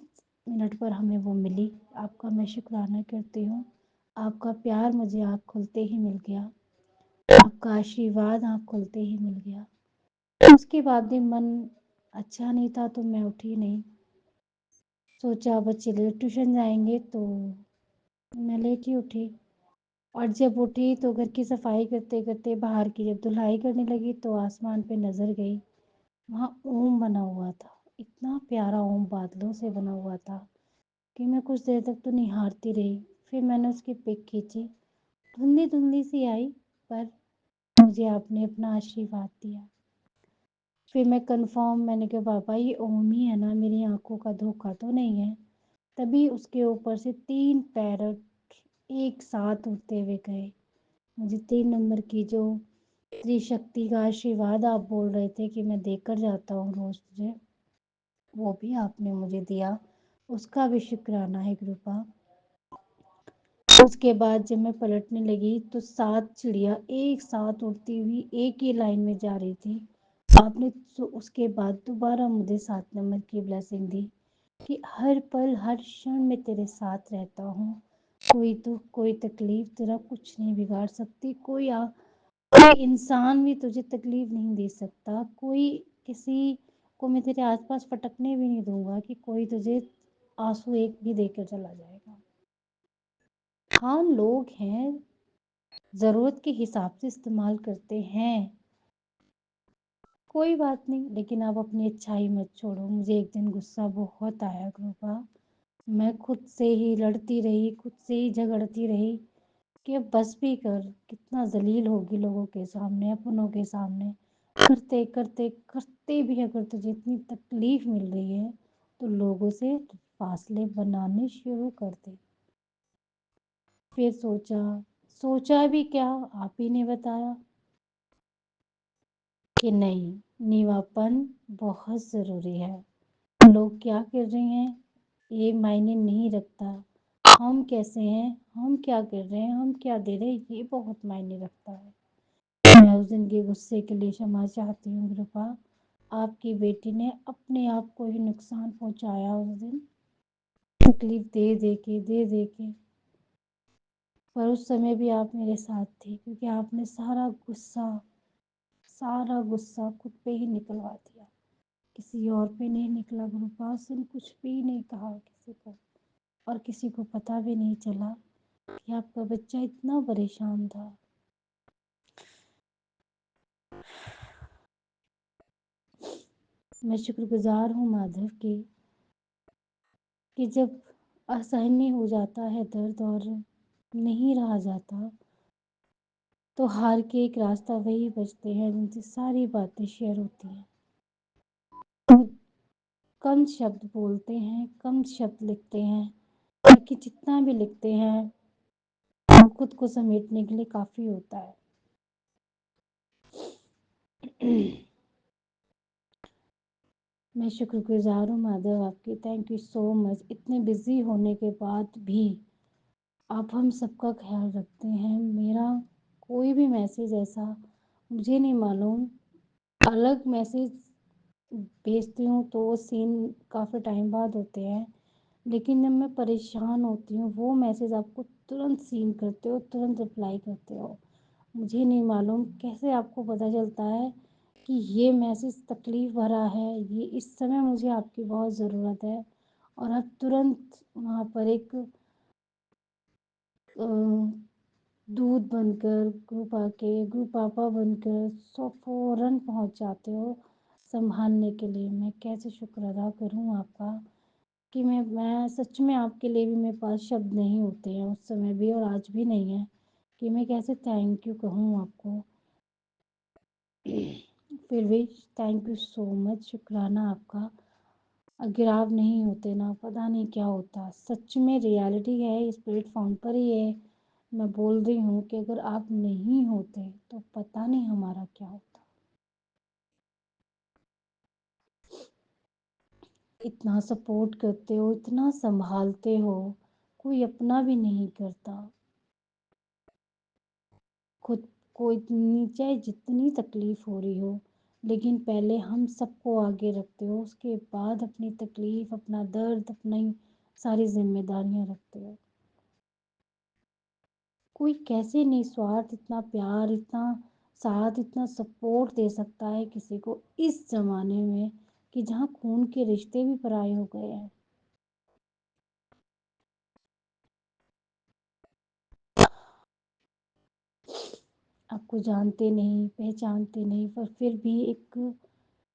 पर हमें वो मिली। आपका मैं शुक्राना करती हूँ। आपका प्यार मुझे आँख खुलते ही मिल गया, आपका आशीर्वाद आँख खुलते ही मिल गया। उसके बाद भी मन अच्छा नहीं था तो मैं उठी नहीं। सोचा बच्चे लेट ट्यूशन जाएँगे तो मैं लेट ही उठी। और जब उठी तो घर की सफाई करते-करते बाहर की जब धुलाई करने लगी तो आसमान पे नज़र गई, वहाँ ओम बना हुआ था। इतना प्यारा ओम बादलों से बना हुआ था कि मैं कुछ देर तक तो निहारती रही। फिर मैंने उसकी पिक खींची। धुंधली-धुंधली सी आई, पर मुझे आपने अपना आशीर्वाद दिया। फिर मैंने कहा पापा ये ओम ही है ना, मेरी आँखों का धोखा तो नहीं है। तभी उसके ऊपर से 3 पैरट एक साथ उड़ते हुए गए। मुझे 3 नंबर की जो त्रिशक्ति का आशीर्वाद आप बोल रहे थे कि मैं देकर जाता हूँ रोज़ तुझे, वो भी आपने मुझे दिया, उसका भी शुक्राना है कृपा। उसके बाद जब मैं पलटने लगी तो 7 चिड़िया एक साथ उड़ती हुई एक ही लाइन में जा रही थी। आपने उसके बाद दोबारा मुझे 7 नंबर की ब्लेसिंग दी कि हर पल हर क्षण में तेरे साथ रहता हूँ। कोई दुख कोई तकलीफ तेरा कुछ नहीं बिगाड़ सकती, कोई इंसान भी तुझे तकलीफ नहीं दे सकता, कोई किसी को मैं तेरे आसपास फटकने भी नहीं दूंगा कि कोई तुझे आंसू एक भी देकर चला जाएगा। हाँ, लोग हैं, ज़रूरत के हिसाब से इस्तेमाल करते हैं, कोई बात नहीं, लेकिन आप अपनी अच्छाई मत छोड़ो। मुझे एक दिन गुस्सा बहुत आया कृपा, मैं खुद से ही लड़ती रही, खुद से ही झगड़ती रही कि अब बस भी कर, कितना ज़लील होगी लोगों के सामने, अपनों के सामने। करते करते करते भी अगर तुझे इतनी तकलीफ मिल रही है तो लोगों से फासले बनाने शुरू कर दे। फिर सोचा भी क्या, आप ही ने बताया कि नहीं, नीवापन बहुत ज़रूरी है। लोग क्या कर रहे हैं ये मायने नहीं रखता, हम कैसे हैं, हम क्या कर रहे हैं, हम क्या दे रहे हैं, ये बहुत मायने रखता है। मैं उस दिन के गुस्से के लिए क्षमा चाहती हूँ कृपा। आपकी बेटी ने अपने आप को ही नुकसान पहुंचाया उस दिन, तकलीफ दे के। पर उस समय भी आप मेरे साथ थे क्योंकि आपने सारा गुस्सा खुद पे ही निकलवा दिया, किसी और पे नहीं निकला। गुरुपास ने कुछ भी नहीं कहा किसी को, और किसी को पता भी नहीं चला कि आपका बच्चा इतना परेशान था। मैं शुक्रगुजार हूँ माधव की कि जब असहनीय हो जाता है दर्द और नहीं रहा जाता तो हार के एक रास्ता वही बचते हैं जिनसे सारी बातें शेयर होती हैं। तो कम शब्द बोलते हैं, कम शब्द लिखते हैं, लेकिन जितना भी लिखते हैं वो खुद को समेटने के लिए काफ़ी होता है। मैं शुक्रगुजार हूँ माधव आपकी, थैंक यू सो मच। इतने बिजी होने के बाद भी आप हम सबका ख्याल रखते हैं। मेरा कोई भी मैसेज ऐसा मुझे नहीं मालूम, अलग मैसेज भेजती हूँ तो वो सीन काफ़ी टाइम बाद होते हैं, लेकिन जब मैं परेशान होती हूँ वो मैसेज आपको तुरंत सीन करते हो, तुरंत रिप्लाई करते हो। मुझे नहीं मालूम कैसे आपको पता चलता है कि ये मैसेज तकलीफ़ भरा है, ये इस समय मुझे आपकी बहुत ज़रूरत है, और आप तुरंत वहाँ पर एक अ, दूध बनकर ग्रुप पापा बनकर फ़ौरन पहुँच जाते हो संभालने के लिए। मैं कैसे शुक्र अदा करूँ आपका कि मैं सच में आपके लिए भी मेरे पास शब्द नहीं होते हैं, उस समय भी और आज भी नहीं है कि मैं कैसे थैंक यू कहूँ आपको। फिर भी थैंक यू सो मच, शुक्राना आपका। अगर आप नहीं होते ना पता नहीं क्या होता। सच में रियलिटी है, इस प्लेटफॉर्म पर ही है, मैं बोल रही हूँ कि अगर आप नहीं होते तो पता नहीं हमारा क्या होता। इतना सपोर्ट करते हो, इतना संभालते हो, कोई अपना भी नहीं करता। खुद को इतनी चाहे जितनी तकलीफ़ हो रही हो, लेकिन पहले हम सबको आगे रखते हो, उसके बाद अपनी तकलीफ़, अपना दर्द, अपनी सारी ज़िम्मेदारियाँ रखते हो। कोई कैसे निस्वार्थ इतना प्यार, इतना साथ, इतना सपोर्ट दे सकता है किसी को इस ज़माने में कि जहाँ खून के रिश्ते भी पराये हो गए हैं। आपको जानते नहीं, पहचानते नहीं, पर फिर भी एक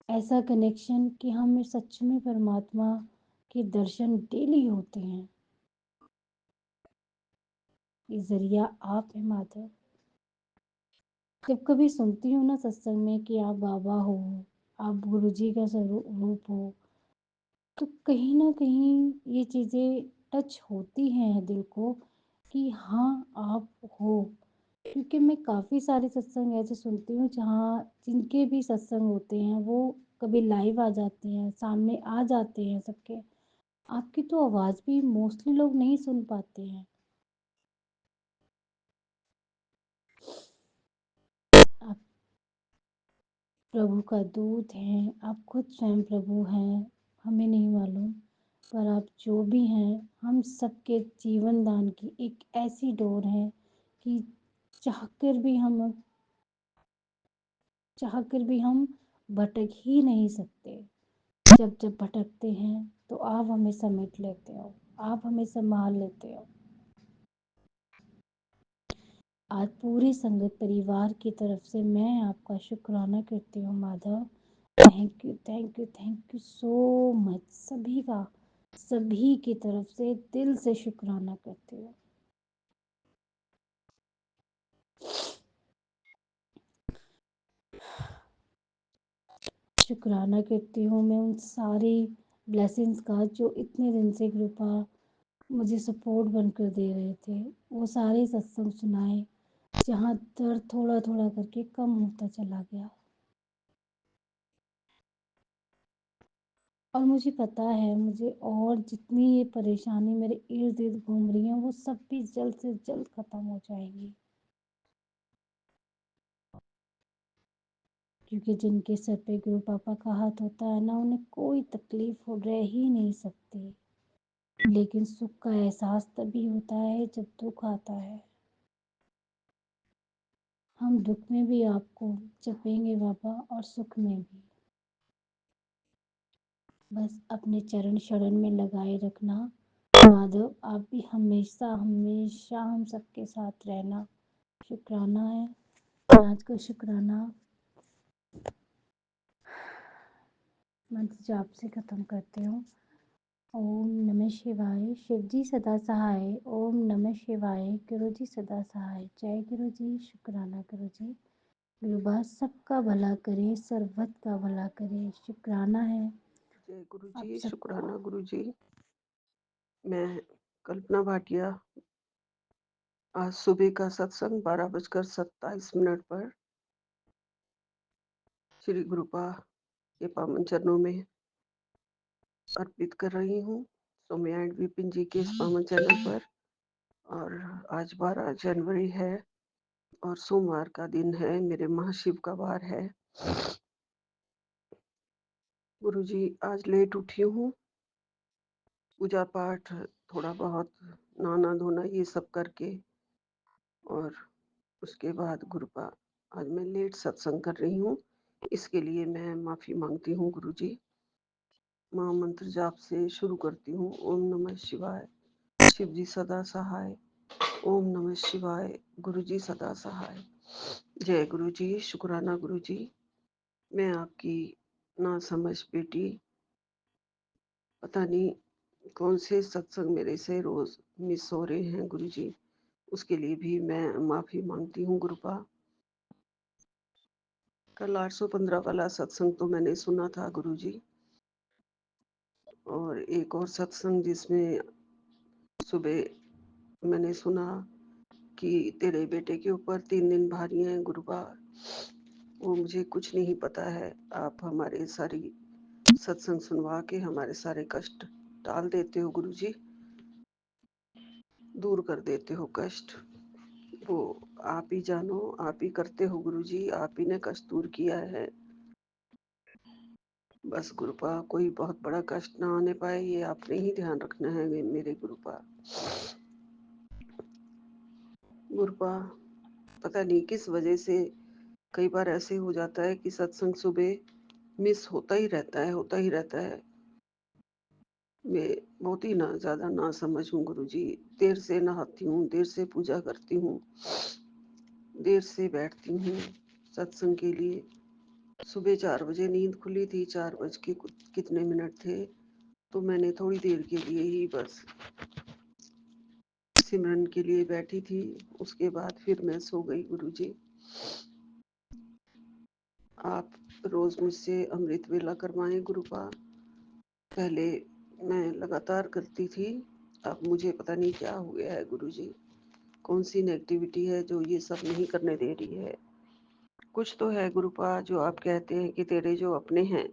ऐसा कनेक्शन कि हमें सच में परमात्मा के दर्शन डेली होते हैं। ये ज़रिया आप हैं माधव। जब कभी सुनती हूँ ना सत्संग में कि आप बाबा हो, आप गुरुजी का स्वरूप हो, तो कहीं न कहीं ये चीज़ें टच होती हैं दिल को कि हाँ, आप हो। क्योंकि मैं काफ़ी सारे सत्संग ऐसे सुनती हूँ जहाँ जिनके भी सत्संग होते हैं वो कभी लाइव आ जाते हैं, सामने आ जाते हैं सबके। आपकी तो आवाज़ भी मोस्टली लोग नहीं सुन पाते हैं। आप प्रभु का दूत हैं, आप खुद स्वयं प्रभु हैं, हमें नहीं मालूम। पर आप जो भी हैं, हम सबके जीवन दान की एक ऐसी डोर है कि चाहकर भी हम चाहकर भी हम भटक ही नहीं सकते। जब जब भटकते हैं तो आप हमें समेट लेते हो, आप हमें संभाल लेते हो। आज पूरे संगत परिवार की तरफ से मैं आपका शुक्राना करती हूँ Madhav. Thank you, thank you, thank you so much. सभी का, सभी की तरफ से दिल से शुक्राना करती हूँ। शुक्राना करती हूँ मैं उन सारी ब्लेसिंग्स का जो इतने दिन से कृपा मुझे सपोर्ट बनकर दे रहे थे। वो सारे सत्संग सुनाए जहाँ दर्द थोड़ा थोड़ा करके कम होता चला गया। और मुझे पता है मुझे और जितनी ये परेशानी मेरे इर्द गिर्द घूम रही हैं वो सब भी जल्द से जल्द ख़त्म हो जाएंगी। क्योंकि जिनके सर पे गुरु पापा का हाथ होता है ना उन्हें कोई तकलीफ हो रह ही नहीं सकती। लेकिन सुख का एहसास तभी होता है जब दुख आता है। हम दुख में भी आपको जपेंगे बाबा और सुख में भी। बस अपने चरण शरण में लगाए रखना माधव। आप भी हमेशा हमेशा हम सबके साथ रहना। शुक्राना है। आज का शुक्राना मंत्र जाप से ख़त्म करते हूँ। ओम नमः शिवाय, शिव जी सदा सहाय। ओम नमः शिवाय, गुरु जी सदा सहाय। जय गुरु जी, शुक्राना गुरु जी। गुरुबा सबका भला करे, सर्वत का भला करे। शुक्राना है जय गुरु आप जी, सबको। शुक्राना गुरु जी। मैं कल्पना भाटिया। आज सुबह का सत्संग 12:27 पर श्री गुरुपा के पावन चरणों में अर्पित कर रही हूँ, सौम्या एंड विपिन जी के इस पावन चैनल पर। और आज 12 जनवरी है और सोमवार का दिन है, मेरे महाशिव का वार है। गुरु जी, आज लेट उठी हूँ। पूजा पाठ थोड़ा बहुत, नहाना धोना ये सब करके, और उसके बाद गुरुपा आज मैं लेट सत्संग कर रही हूँ। इसके लिए मैं माफी मांगती हूँ गुरु जी। माँ मंत्र जाप से शुरू करती हूँ। ओम नमः शिवाय, शिव जी सदा सहाय। ओम नमः शिवाय, गुरु जी सदा सहाय। जय गुरु जी, शुक्राना गुरु जी। मैं आपकी ना समझ बेटी, पता नहीं कौन से सत्संग मेरे से रोज मिस हो रहे हैं गुरु जी, उसके लिए भी मैं माफी मांगती हूँ गुरुपा। कल 815 वाला सत्संग तो मैंने सुना था गुरु जी, और एक और सत्संग जिसमें सुबह मैंने सुना कि तेरे बेटे के ऊपर 3 दिन भारी हैं गुरुपा। वो मुझे कुछ नहीं पता है। आप हमारे सारी सत्संग सुनवा के हमारे सारे कष्ट टाल देते हो गुरु जी, दूर कर देते हो कष्ट। वो आप ही जानो, आप ही करते हो गुरु जी, आप ही ने कष्ट दूर किया है। बस गुरुपा कोई बहुत बड़ा कष्ट ना आने पाए, ये आपने ही ध्यान रखना है मेरे गुरुपा। गुरुपा पता नहीं किस वजह से कई बार ऐसे हो जाता है कि सत्संग सुबह मिस होता ही रहता है, होता ही रहता है। मैं बहुत ही ना ज्यादा ना समझ हूँ गुरु जी। देर से नहाती हूँ, देर से पूजा करती हूँ, देर से बैठती हूँ सत्संग के लिए। सुबह 4 बजे नींद खुली थी, 4 बज के कितने मिनट थे, तो मैंने थोड़ी देर के लिए ही बस सिमरन के लिए बैठी थी। उसके बाद फिर मैं सो गई। गुरुजी, आप रोज मुझसे अमृत वेला करवाएं गुरुपा। पहले मैं लगातार करती थी, अब मुझे पता नहीं क्या हो गया है गुरुजी। कौन सी नेगेटिविटी है जो ये सब नहीं करने दे रही है। कुछ तो है गुरुपा, जो आप कहते हैं कि तेरे जो अपने हैं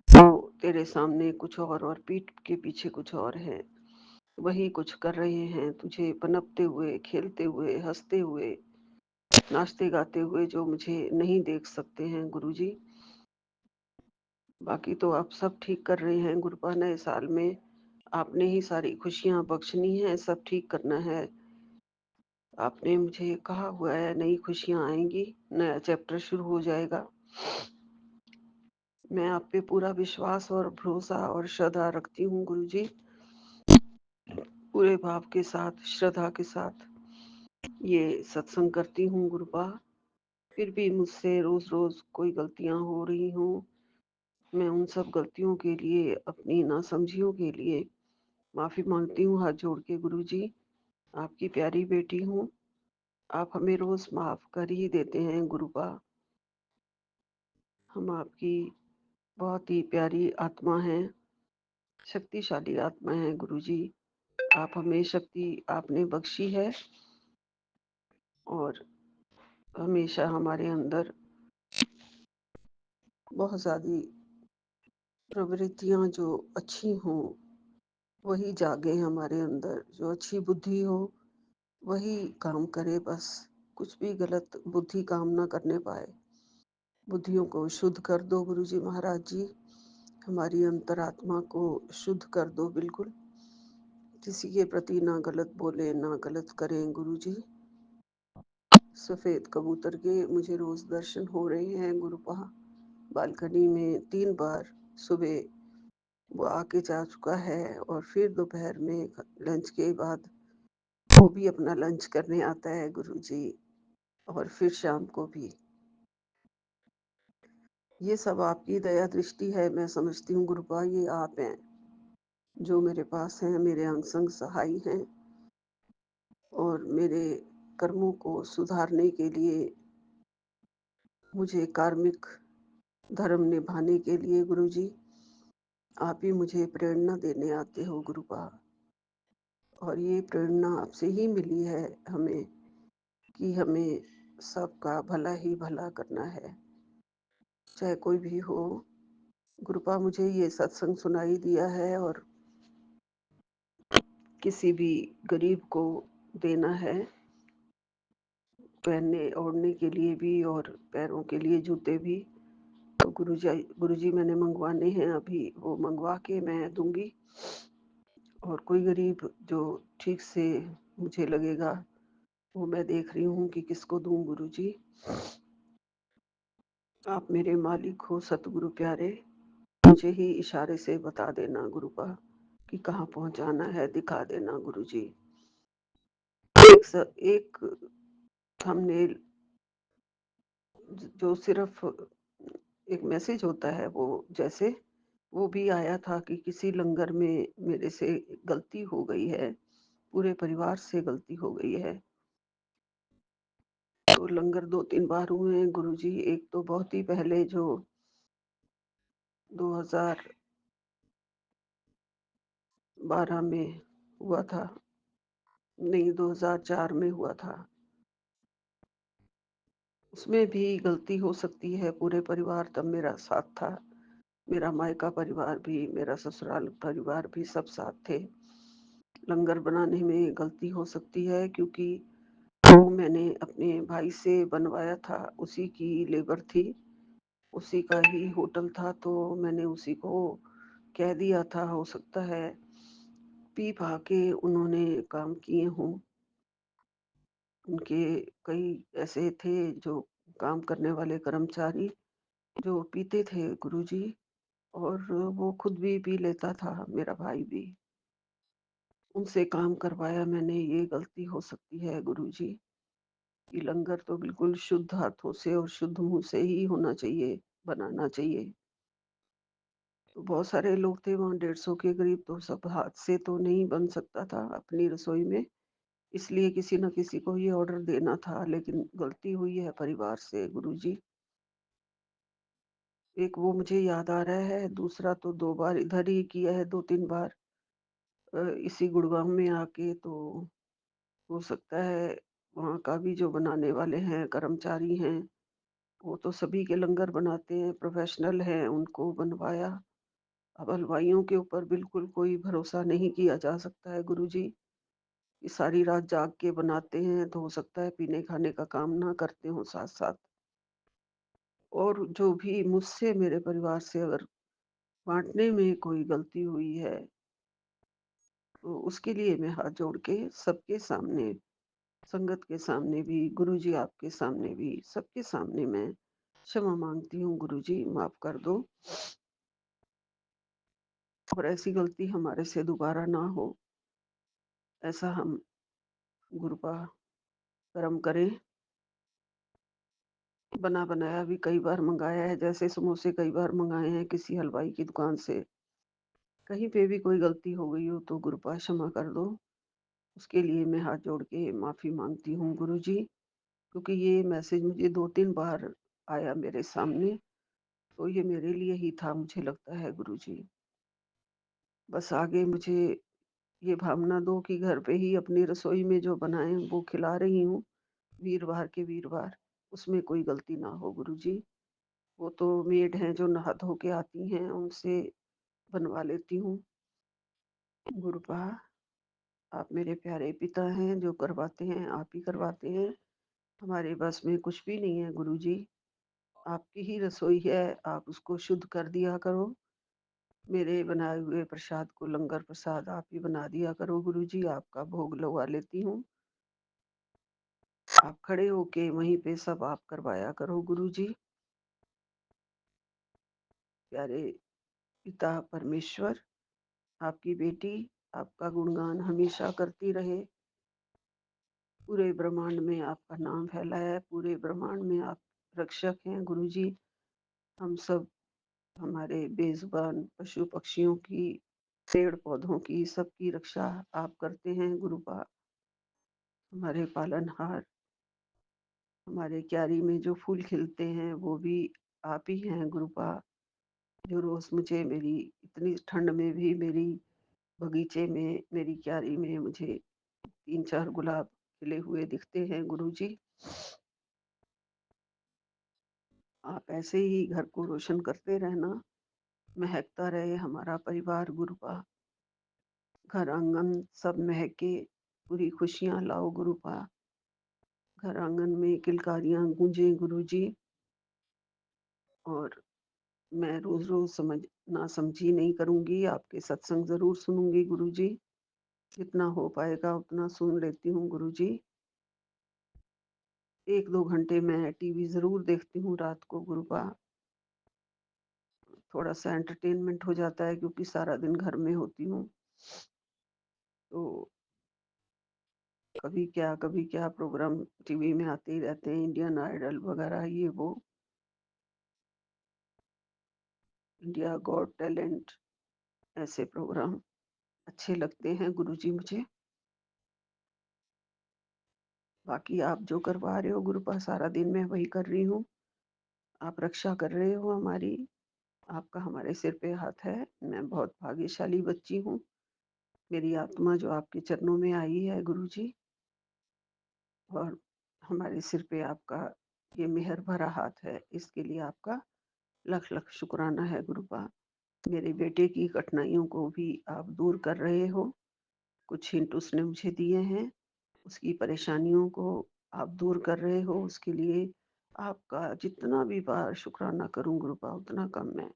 वो तेरे सामने कुछ और पीठ के पीछे कुछ और है। वही कुछ कर रहे हैं तुझे पनपते हुए, खेलते हुए, हंसते हुए, नाचते गाते हुए, जो मुझे नहीं देख सकते हैं गुरुजी। बाकी तो आप सब ठीक कर रहे हैं गुरुपा। नए साल में आपने ही सारी खुशियां बख्शनी है, सब ठीक करना है। आपने मुझे कहा हुआ है नई खुशियां आएंगी, नया चैप्टर शुरू हो जाएगा। मैं आप पे पूरा विश्वास और भरोसा और श्रद्धा रखती हूँ गुरुजी। पूरे भाव के साथ, श्रद्धा के साथ ये सत्संग करती हूँ गुरुपा। फिर भी मुझसे रोज रोज कोई गलतियां हो रही हूँ। मैं उन सब गलतियों के लिए, अपनी नासमझियों के लिए माफी मांगती हूँ हाथ जोड़ के गुरुजी। आपकी प्यारी बेटी हूँ, आप हमें रोज माफ कर ही देते हैं गुरुपा। हम आपकी बहुत ही प्यारी आत्मा हैं, शक्तिशाली आत्मा है गुरुजी। आप हमें शक्ति आपने बख्शी है और हमेशा हमारे अंदर बहुत ज़्यादा प्रवृत्तियां जो अच्छी हों वही जागे हमारे अंदर। जो अच्छी बुद्धि हो वही काम करे, बस कुछ भी गलत बुद्धि काम ना करने पाए। बुद्धियों को शुद्ध कर दो गुरुजी महाराज जी। हमारी अंतरात्मा को शुद्ध कर दो बिल्कुल। किसी के प्रति ना गलत बोले, ना गलत करें गुरुजी। सफेद कबूतर के मुझे रोज दर्शन हो रहे हैं गुरुपा। बालकनी में 3 बार सुबह वो आके जा चुका है और फिर दोपहर में लंच के बाद वो भी अपना लंच करने आता है गुरुजी, और फिर शाम को भी। ये सब आपकी दया दृष्टि है, मैं समझती हूँ गुरुपा। ये आप हैं जो मेरे पास हैं, मेरे अंग संग सहाय हैं और मेरे कर्मों को सुधारने के लिए, मुझे कार्मिक धर्म निभाने के लिए गुरुजी आप ही मुझे प्रेरणा देने आते हो गुरुपा। और ये प्रेरणा आपसे ही मिली है हमें कि हमें सबका भला ही भला करना है, चाहे कोई भी हो। गुरुपा मुझे ये सत्संग सुनाई दिया है और किसी भी गरीब को देना है, पहनने ओढ़ने के लिए भी और पैरों के लिए जूते भी। तो गुरुजी मैंने मंगवाने हैं, अभी वो मंगवा के मैं दूंगी। और कोई गरीब जो ठीक से मुझे लगेगा वो मैं देख रही हूँ कि किसको दूं गुरुजी। आप मेरे मालिक हो सतगुरु प्यारे, मुझे ही इशारे से बता देना गुरुपा कि कहाँ पहुंचाना है, दिखा देना गुरुजी। एक थंबनेल जो सिर्फ एक मैसेज होता है, वो जैसे वो भी आया था कि किसी लंगर में मेरे से गलती हो गई है, पूरे परिवार से गलती हो गई है। तो लंगर 2-3 बार हुए हैं गुरुजी। एक तो बहुत ही पहले जो 2012 में हुआ था, नहीं 2004 में हुआ था। उसमें भी गलती हो सकती है, पूरे परिवार तब मेरा साथ था। मेरा मायका परिवार भी, मेरा ससुराल परिवार भी सब साथ थे। लंगर बनाने में गलती हो सकती है क्योंकि वो मैंने अपने भाई से बनवाया था, उसी की लेबर थी, उसी का ही होटल था, तो मैंने उसी को कह दिया था। हो सकता है पी पा के उन्होंने काम किए हों। उनके कई ऐसे थे जो काम करने वाले कर्मचारी जो पीते थे गुरुजी, और वो खुद भी पी लेता था, मेरा भाई भी। उनसे काम करवाया मैंने, ये गलती हो सकती है गुरुजी। ये लंगर तो बिल्कुल शुद्ध हाथों से और शुद्ध मुँह से ही होना चाहिए, बनाना चाहिए। तो बहुत सारे लोग थे वहाँ 150 के करीब, तो सब हाथ से तो नहीं बन सकता था अपनी रसोई में, इसलिए किसी न किसी को ये ऑर्डर देना था, लेकिन गलती हुई है परिवार से गुरुजी। एक वो मुझे याद आ रहा है, दूसरा तो 2 बार इधर ही किया है, 2-3 बार इसी गुड़गाँव में आके। तो हो सकता है वहाँ का भी जो बनाने वाले हैं, कर्मचारी हैं, वो तो सभी के लंगर बनाते हैं, प्रोफ़ेशनल हैं, उनको बनवाया। अब हलवाइयों के ऊपर बिल्कुल कोई भरोसा नहीं किया जा सकता है गुरुजी। ये सारी रात जाग के बनाते हैं, तो हो सकता है पीने-खाने का काम ना करते हों साथ-साथ। और जो भी मुझसे, मेरे परिवार से अगर बाँटने में कोई गलती हुई है, तो उसके लिए मैं हाथ जोड़ के सबके सामने, संगत के सामने भी, गुरुजी आपके सामने भी, सबके सामने मैं क्षमा माँगती हूँ गुरुजी, माफ़ कर दो और ऐसी गलती हमारे से दोबारा ना हो, ऐसा हम गुरुपा कर्म करें। बना-बनाया भी कई बार मँगाया है, जैसे समोसे कई बार मँगाए हैं किसी हलवाई की दुकान से। कहीं पे भी कोई गलती हो गई हो तो गुरुपा क्षमा कर दो। उसके लिए मैं हाथ जोड़ के माफ़ी माँगती हूँ गुरुजी, क्योंकि ये मैसेज मुझे 2-3 बार आया मेरे सामने, तो ये मेरे लिए ही था मुझे लगता है गुरुजी। बस आगे मुझे ये भावना दो कि घर पे ही अपनी रसोई में जो बनाएँ वो खिला रही हूँ, वीरवार के वीरवार, उसमें कोई गलती ना हो गुरुजी। वो तो मेड हैं जो नहा धो के आती हैं, उनसे बनवा लेती हूँ। गुरुपा, आप मेरे प्यारे पिता हैं, जो करवाते हैं आप ही करवाते हैं। हमारे बस में कुछ भी नहीं है गुरुजी। आपकी ही रसोई है, आप उसको शुद्ध कर दिया करो। मेरे बनाए हुए प्रसाद को, लंगर प्रसाद आप ही बना दिया करो गुरुजी, आपका भोग लगवा लेती हूँ। आप खड़े होके वहीं पे सब आप करवाया करो गुरुजी। प्यारे पिता परमेश्वर, आपकी बेटी आपका गुणगान हमेशा करती रहे। पूरे ब्रह्मांड में आपका नाम फैला है, पूरे ब्रह्मांड में आप रक्षक हैं गुरुजी। हम सब, हमारे बेज़ुबान पशु-पक्षियों की, पेड़-पौधों की, सबकी रक्षा आप करते हैं गुरुपा। हमारे पालनहार, हमारे क्यारी में जो फूल खिलते हैं वो भी आप ही हैं गुरुपा। जो रोज़ मुझे, मेरी इतनी ठंड में भी मेरी बगीचे में, मेरी क्यारी में मुझे 3-4 गुलाब खिले हुए दिखते हैं गुरुजी। आप ऐसे ही घर को रोशन करते रहना, महकता रहे हमारा परिवार गुरुपा। घर आंगन सब महके, पूरी खुशियाँ लाओ गुरुपा। घर आंगन में किलकारियाँ गूंजें गुरुजी। और मैं रोज़-रोज़ समझ ना समझी नहीं करूँगी, आपके सत्संग ज़रूर सुनूँगी गुरुजी। जितना हो पाएगा उतना सुन लेती हूँ गुरुजी। 1-2 घंटे मैं टीवी ज़रूर देखती हूँ रात को गुरुपा। थोड़ा-सा एंटरटेनमेंट हो जाता है क्योंकि सारा दिन घर में होती हूँ। तो कभी क्या प्रोग्राम टीवी में आते ही रहते हैं, इंडियन आइडल वगैरह ये वो, इंडिया गॉट टैलेंट, ऐसे प्रोग्राम अच्छे लगते हैं गुरुजी मुझे। बाकी आप जो करवा रहे हो गुरुपा, सारा दिन मैं वही कर रही हूँ। आप रक्षा कर रहे हो हमारी, आपका हमारे सिर पे हाथ है। मैं बहुत भाग्यशाली बच्ची हूँ। मेरी आत्मा जो आपके चरणों में आई है गुरुजी, और हमारे सिर पे आपका ये मेहर भरा हाथ है, इसके लिए आपका लख-लख शुक्राना है गुरुपा। मेरे बेटे की कठिनाइयों को भी आप दूर कर रहे हो। कुछ हिंट उसने मुझे दिए हैं, उसकी परेशानियों को आप दूर कर रहे हो, उसके लिए आपका जितना भी बार शुक्राना करूँ गुरुपा उतना कम है।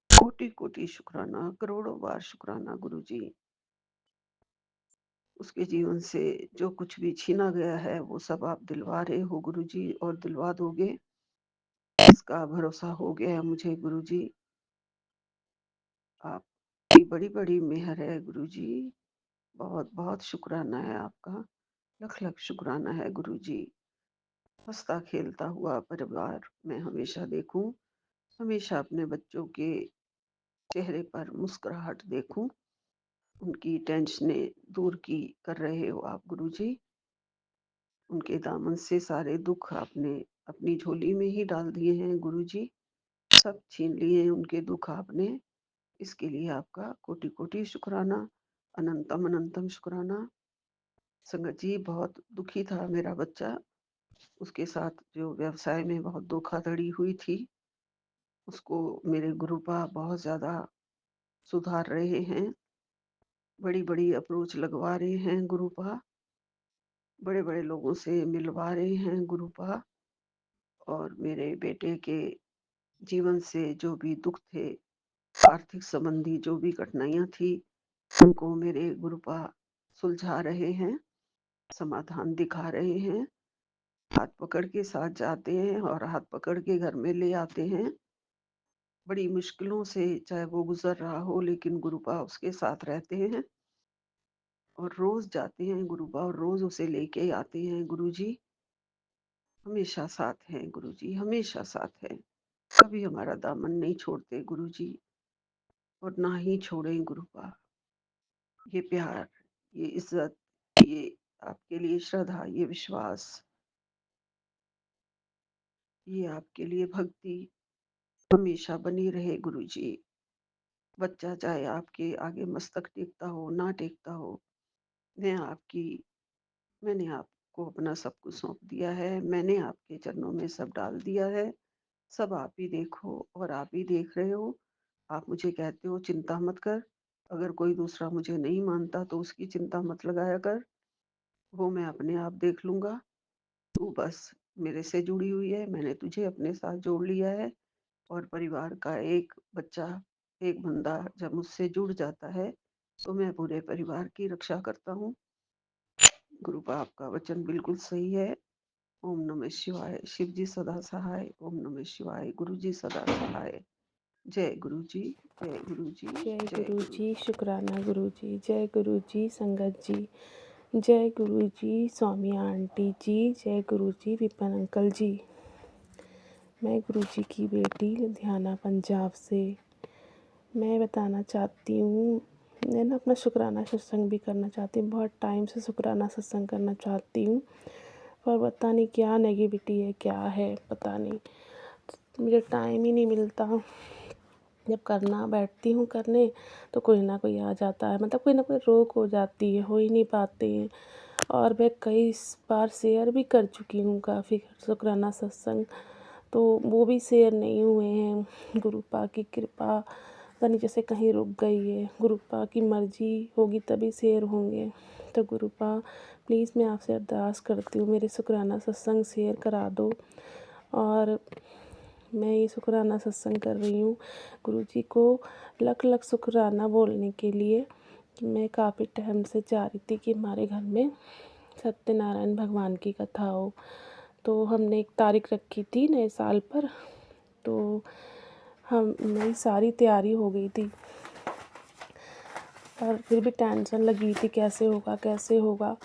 कोटि-कोटि शुक्राना, करोड़ों बार शुक्राना गुरुजी। उसके जीवन से जो कुछ भी छीना गया है वो सब आप दिलवा रहे हो गुरुजी, और दिलवा दोगे, इसका भरोसा हो गया है मुझे गुरुजी। आपकी बड़ी-बड़ी मेहर है गुरुजी। बहुत-बहुत शुक्राना है आपका। लख-लख शुक्राना है गुरुजी। हंसता खेलता हुआ परिवार मैं हमेशा देखूं, हमेशा अपने बच्चों के चेहरे पर मुस्कुराहट देखूं, उनकी टेंशनें दूर की कर रहे हो आप गुरुजी। उनके दामन से सारे दुख आपने अपनी झोली में ही डाल दिए हैं गुरुजी। सब छीन लिए हैं उनके दुख आपने। इसके लिए आपका कोटि कोटि शुक्राना, अनंतम अनंतम शुक्राना। संगत जी, बहुत दुखी था मेरा बच्चा। उसके साथ जो व्यवसाय में बहुत धोखाधड़ी हुई थी, उसको मेरे गुरुपा बहुत ज्यादा सुधार रहे हैं। बड़ी बड़ी अप्रोच लगवा रहे हैं गुरुपा, बड़े बड़े लोगों से मिलवा रहे हैं गुरुपा। और मेरे बेटे के जीवन से जो भी दुख थे, आर्थिक संबंधी जो भी कठिनाइयां थी, उनको मेरे गुरुपा सुलझा रहे हैं, समाधान दिखा रहे हैं। हाथ पकड़ के साथ जाते हैं और हाथ पकड़ के घर में ले आते हैं। बड़ी मुश्किलों से चाहे वो गुजर रहा हो, लेकिन गुरुपा उसके साथ रहते हैं और रोज जाते हैं गुरुपा और रोज उसे लेके आते हैं। गुरुजी हमेशा साथ हैं, गुरुजी हमेशा साथ हैं, कभी हमारा दामन नहीं छोड़ते गुरुजी, और ना ही छोड़ें गुरुपा। ये प्यार, ये इज्जत, ये आपके लिए श्रद्धा, ये विश्वास, ये आपके लिए भक्ति हमेशा बनी रहे गुरुजी। बच्चा चाहे आपके आगे मस्तक टेकता हो ना टेकता हो, मैंने आपको अपना सब कुछ सौंप दिया है। मैंने आपके चरणों में सब डाल दिया है। सब आप ही देखो और आप ही देख रहे हो। आप मुझे कहते हो चिंता मत कर, अगर कोई दूसरा मुझे नहीं मानता तो उसकी चिंता मत लगाया कर, वो मैं अपने आप देख लूंगा। तू बस मेरे से जुड़ी हुई है, मैंने तुझे अपने साथ जोड़ लिया है। और परिवार का एक बच्चा, एक बंदा जब मुझसे जुड़ जाता है तो मैं पूरे परिवार की रक्षा करता हूँ। गुरुपा आपका वचन बिल्कुल सही है। ओम नमः शिवाय। शिव जी सदा सहाय। ओम नमः शिवाय। गुरु जी सदा सहाय। जय गुरु जी, जय गुरु जी, जय जय गुरु गुरु जी, जी। शुक्राना गुरु जी, जय गुरु जी संगत जी, जय गुरु जी सौम्या आंटी जी, जय गुरु जी विपिन अंकल जी। मैं गुरु जी की बेटी लुधियाना पंजाब से। मैं बताना चाहती हूँ, मैं ना अपना शुक्राना सत्संग भी करना चाहती हूँ। बहुत टाइम से शुक्राना सत्संग करना चाहती हूँ, पर पता नहीं क्या नेगेटिविटी है, क्या है पता नहीं, मुझे टाइम ही नहीं मिलता। जब करना बैठती हूँ करने तो कोई ना कोई आ जाता है, मतलब कोई ना कोई रोक हो जाती है, हो ही नहीं पाते हैं। और मैं कई बार शेयर भी कर चुकी हूँ काफ़ी शुक्राना सत्संग, तो वो भी शेयर नहीं हुए हैं। गुरुपा की कृपा पता नहीं जैसे कहीं रुक गई है। गुरुपा की मर्जी होगी तभी शेयर होंगे। तो गुरुपा प्लीज़ मैं आपसे अरदास करती हूँ, मेरे शुक्राना सत्संग शेयर करा दो। और मैं ये शुक्राना सत्संग कर रही हूँ गुरुजी को लख लख शुक्राना बोलने के लिए कि मैं काफ़ी टाइम से चाह रही थी कि हमारे घर में सत्यनारायण भगवान की कथा हो। तो हमने एक तारीख रखी थी नए साल पर, तो हम मेरी सारी तैयारी हो गई थी, पर फिर भी टेंशन लगी थी कैसे होगा कैसे होगा।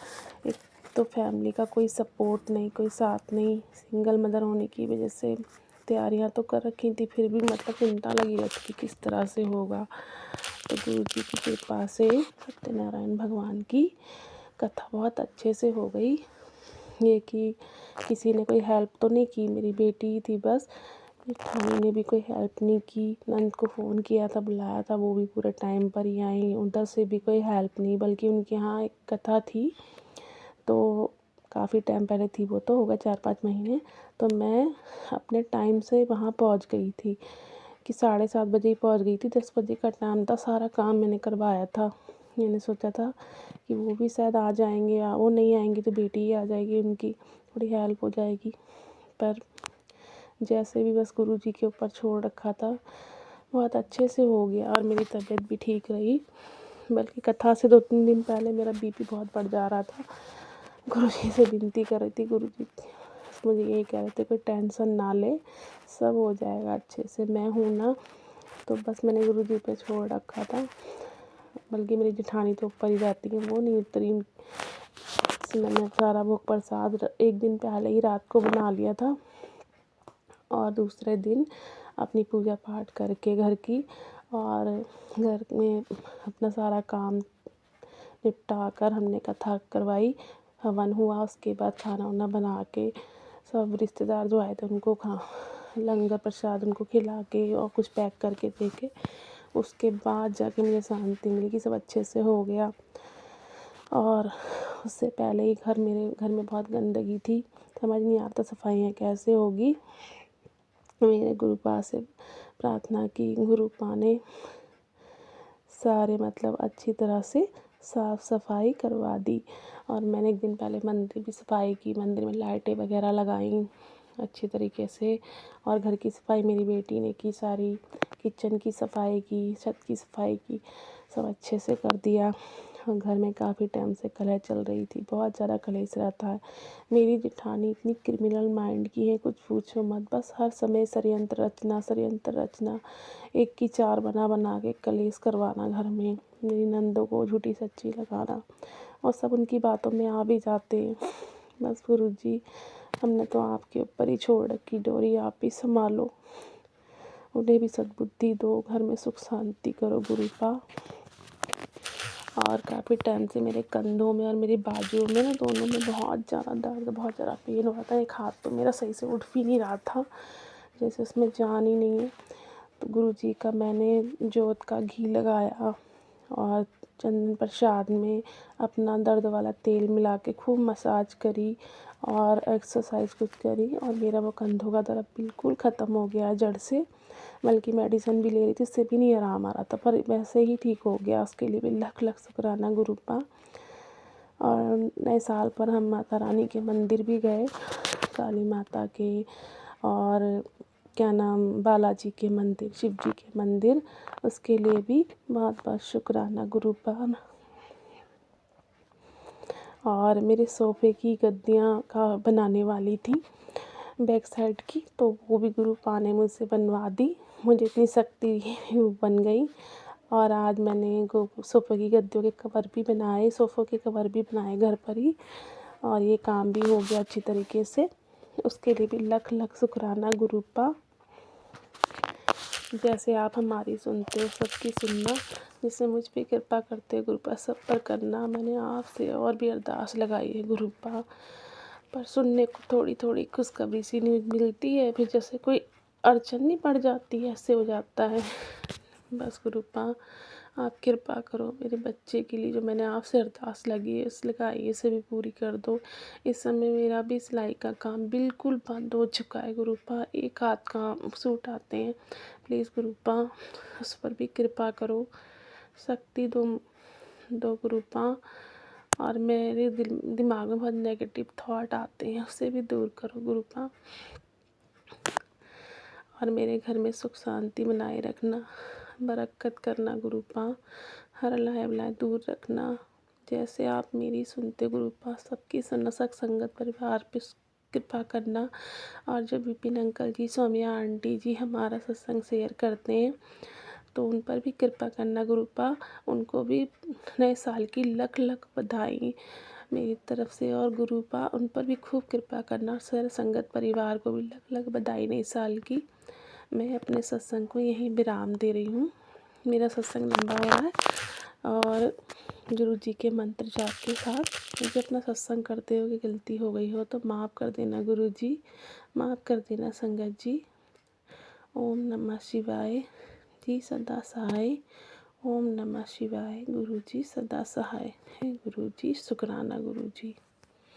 एक तो फैमिली का कोई सपोर्ट नहीं, कोई साथ नहीं, सिंगल मदर होने की वजह से तैयारियां तो कर रखी थी, फिर भी मतलब चिंता लगी रहती थी किस तरह से होगा। तो गुरु जी की कृपा से सत्यनारायण भगवान की कथा बहुत अच्छे से हो गई। ये कि किसी ने कोई हेल्प तो नहीं की, मेरी बेटी ही थी बस, जेठानी ने भी कोई हेल्प नहीं की। नंद को फ़ोन किया था, बुलाया था, वो भी पूरे टाइम पर ही आई, उधर से भी कोई हेल्प नहीं। बल्कि उनके यहाँ एक कथा थी, तो काफ़ी टाइम पहले थी, वो तो हो गए 4-5 महीने। तो मैं अपने टाइम से वहाँ पहुँच गई थी कि 7:30 बजे ही पहुँच गई थी। 10 बजे का टाइम था, सारा काम मैंने करवाया था। मैंने सोचा था कि वो भी शायद आ जाएंगे, या वो नहीं आएंगी तो बेटी ही आ जाएगी, उनकी थोड़ी हेल्प हो जाएगी। पर जैसे भी बस गुरु जी के ऊपर छोड़ रखा था, बहुत अच्छे से हो गया और मेरी तबीयत भी ठीक रही। बल्कि कथा से 2-3 दिन पहले मेरा बीपी बहुत बढ़ जा रहा था। गुरु जी से विनती कर रही थी, गुरु जी मुझे यही कह रहे थे कोई टेंशन ना ले, सब हो जाएगा अच्छे से, मैं हूँ ना। तो बस मैंने गुरु जी पे छोड़ रखा था। बल्कि मेरी जेठानी तो ऊपर ही रहती है, वो नहीं उतरी से मैंने सारा भोग प्रसाद एक दिन पहले ही रात को बना लिया था और दूसरे दिन अपनी पूजा पाठ करके घर की और घर में अपना सारा काम निपटा कर हमने कथा करवाई, हवन हुआ। उसके बाद खाना वाना बना के सब रिश्तेदार जो आए थे उनको लंगर प्रसाद उनको खिला के और कुछ पैक करके दे के उसके बाद जाके मुझे शांति मिली कि सब अच्छे से हो गया। और उससे पहले ही मेरे घर में बहुत गंदगी थी, समझ नहीं आता सफाइयाँ कैसे होगी। मेरे गुरुपा से प्रार्थना की, गुरुपा ने सारे मतलब अच्छी तरह से साफ़ सफाई करवा दी। और मैंने एक दिन पहले मंदिर भी सफाई की, मंदिर में लाइटें वगैरह लगाई अच्छी तरीके से। और घर की सफाई मेरी बेटी ने की सारी, किचन की सफाई की, छत की सफाई की, सब अच्छे से कर दिया। और घर में काफ़ी टाइम से कलह चल रही थी, बहुत ज़्यादा कलेश रहता है। मेरी जेठानी इतनी क्रिमिनल माइंड की है, कुछ पूछो मत। बस हर समय षड्यंत्र रचना, एक की चार बना के कलेश करवाना घर में, मेरी नंदों को झूठी सच्ची लगाना और सब उनकी बातों में आ भी जाते हैं। बस गुरुजी, हमने तो आपके ऊपर ही छोड़ रखी डोरी, आप ही संभालो, उन्हें भी सद्बुद्धि दो, घर में सुख शांति करो गुरुपा। और काफ़ी टाइम से मेरे कंधों में और मेरी बाजुओं में ना दोनों में बहुत ज़्यादा दर्द, बहुत ज़्यादा पेन हो रहा था। एक हाथ तो मेरा सही से उठ भी नहीं रहा था, जैसे उसमें जान ही नहीं है। तो गुरुजी का मैंने जोत का घी लगाया और चंदन प्रसाद में अपना दर्द वाला तेल मिला के खूब मसाज करी और एक्सरसाइज कुछ करी और मेरा वो कंधों का दर्द बिल्कुल ख़त्म हो गया जड़ से। बल्कि मेडिसिन भी ले रही थी, उससे भी नहीं आराम आ रहा था, पर वैसे ही ठीक हो गया। उसके लिए भी लख लख शुक्राना गुरुपा। और नए साल पर हम माता रानी के मंदिर भी गए, काली माता के और क्या नाम बालाजी के मंदिर, शिव जी के मंदिर, उसके लिए भी बहुत बहुत शुक्राना गुरुपा। और मेरे सोफ़े की गद्दियाँ का बनाने वाली थी बैक साइड की, तो वो भी गुरुपा ने मुझसे बनवा दी। मुझे इतनी शक्ति बन गई। और आज मैंने सोफ़े की गद्दियों के कवर भी बनाए, सोफ़ों के कवर भी बनाए घर पर ही, और ये काम भी हो गया अच्छी तरीके से। उसके लिए भी लख लख शुक्राना गुरुपा। जैसे आप हमारी सुनते हो सबकी सुनना, जिससे मुझ पे कृपा करते हो गुरुपा, सब पर करना। मैंने आपसे और भी अरदास लगाई है गुरुपा, पर सुनने को थोड़ी थोड़ी खुशखबरी सी न्यूज़ मिलती है, फिर जैसे कोई अड़चन नहीं पड़ जाती है, ऐसे हो जाता है। बस गुरुपा आप कृपा करो मेरे बच्चे के लिए, जो मैंने आपसे अरदास लगाई है इसे भी पूरी कर दो। इस समय मेरा भी सिलाई का काम बिल्कुल बंद हो चुका है गुरुपा, एक हाथ का सूट आते हैं। प्लीज़ गुरुपा उस पर भी कृपा करो, शक्ति दो गुरुपा। और मेरे दिमाग में बहुत नेगेटिव थॉट आते हैं, उससे भी दूर करो गुरुपा। और मेरे घर में सुख शांति बनाए रखना, बरकत करना गुरुपा, हर लाए बलाए दूर रखना। जैसे आप मेरी सुनते गुरुपा, सबकी सत्संगत परिवार पे कृपा करना। और जब विपिन अंकल जी, सौम्या आंटी जी हमारा सत्संग शेयर करते हैं तो उन पर भी कृपा करना गुरुपा। उनको भी नए साल की लख लख बधाई मेरी तरफ से। और गुरुपा उन पर भी खूब कृपा करना, और सारे संगत परिवार को भी लख लख बधाई नए साल की। मैं अपने सत्संग को यहीं विराम दे रही हूँ, मेरा सत्संग लंबा हो रहा है। और गुरु जी के मंत्र जाप के साथ मुझे अपना सत्संग करते हुए गलती हो गई हो तो माफ़ कर देना गुरु जी, माफ़ कर देना संगत जी। ओम नमः शिवाय जी, सदा सहाय। ओम नमः शिवाय गुरु जी, सदा सहाय है गुरु जी। शुक्राना गुरु जी।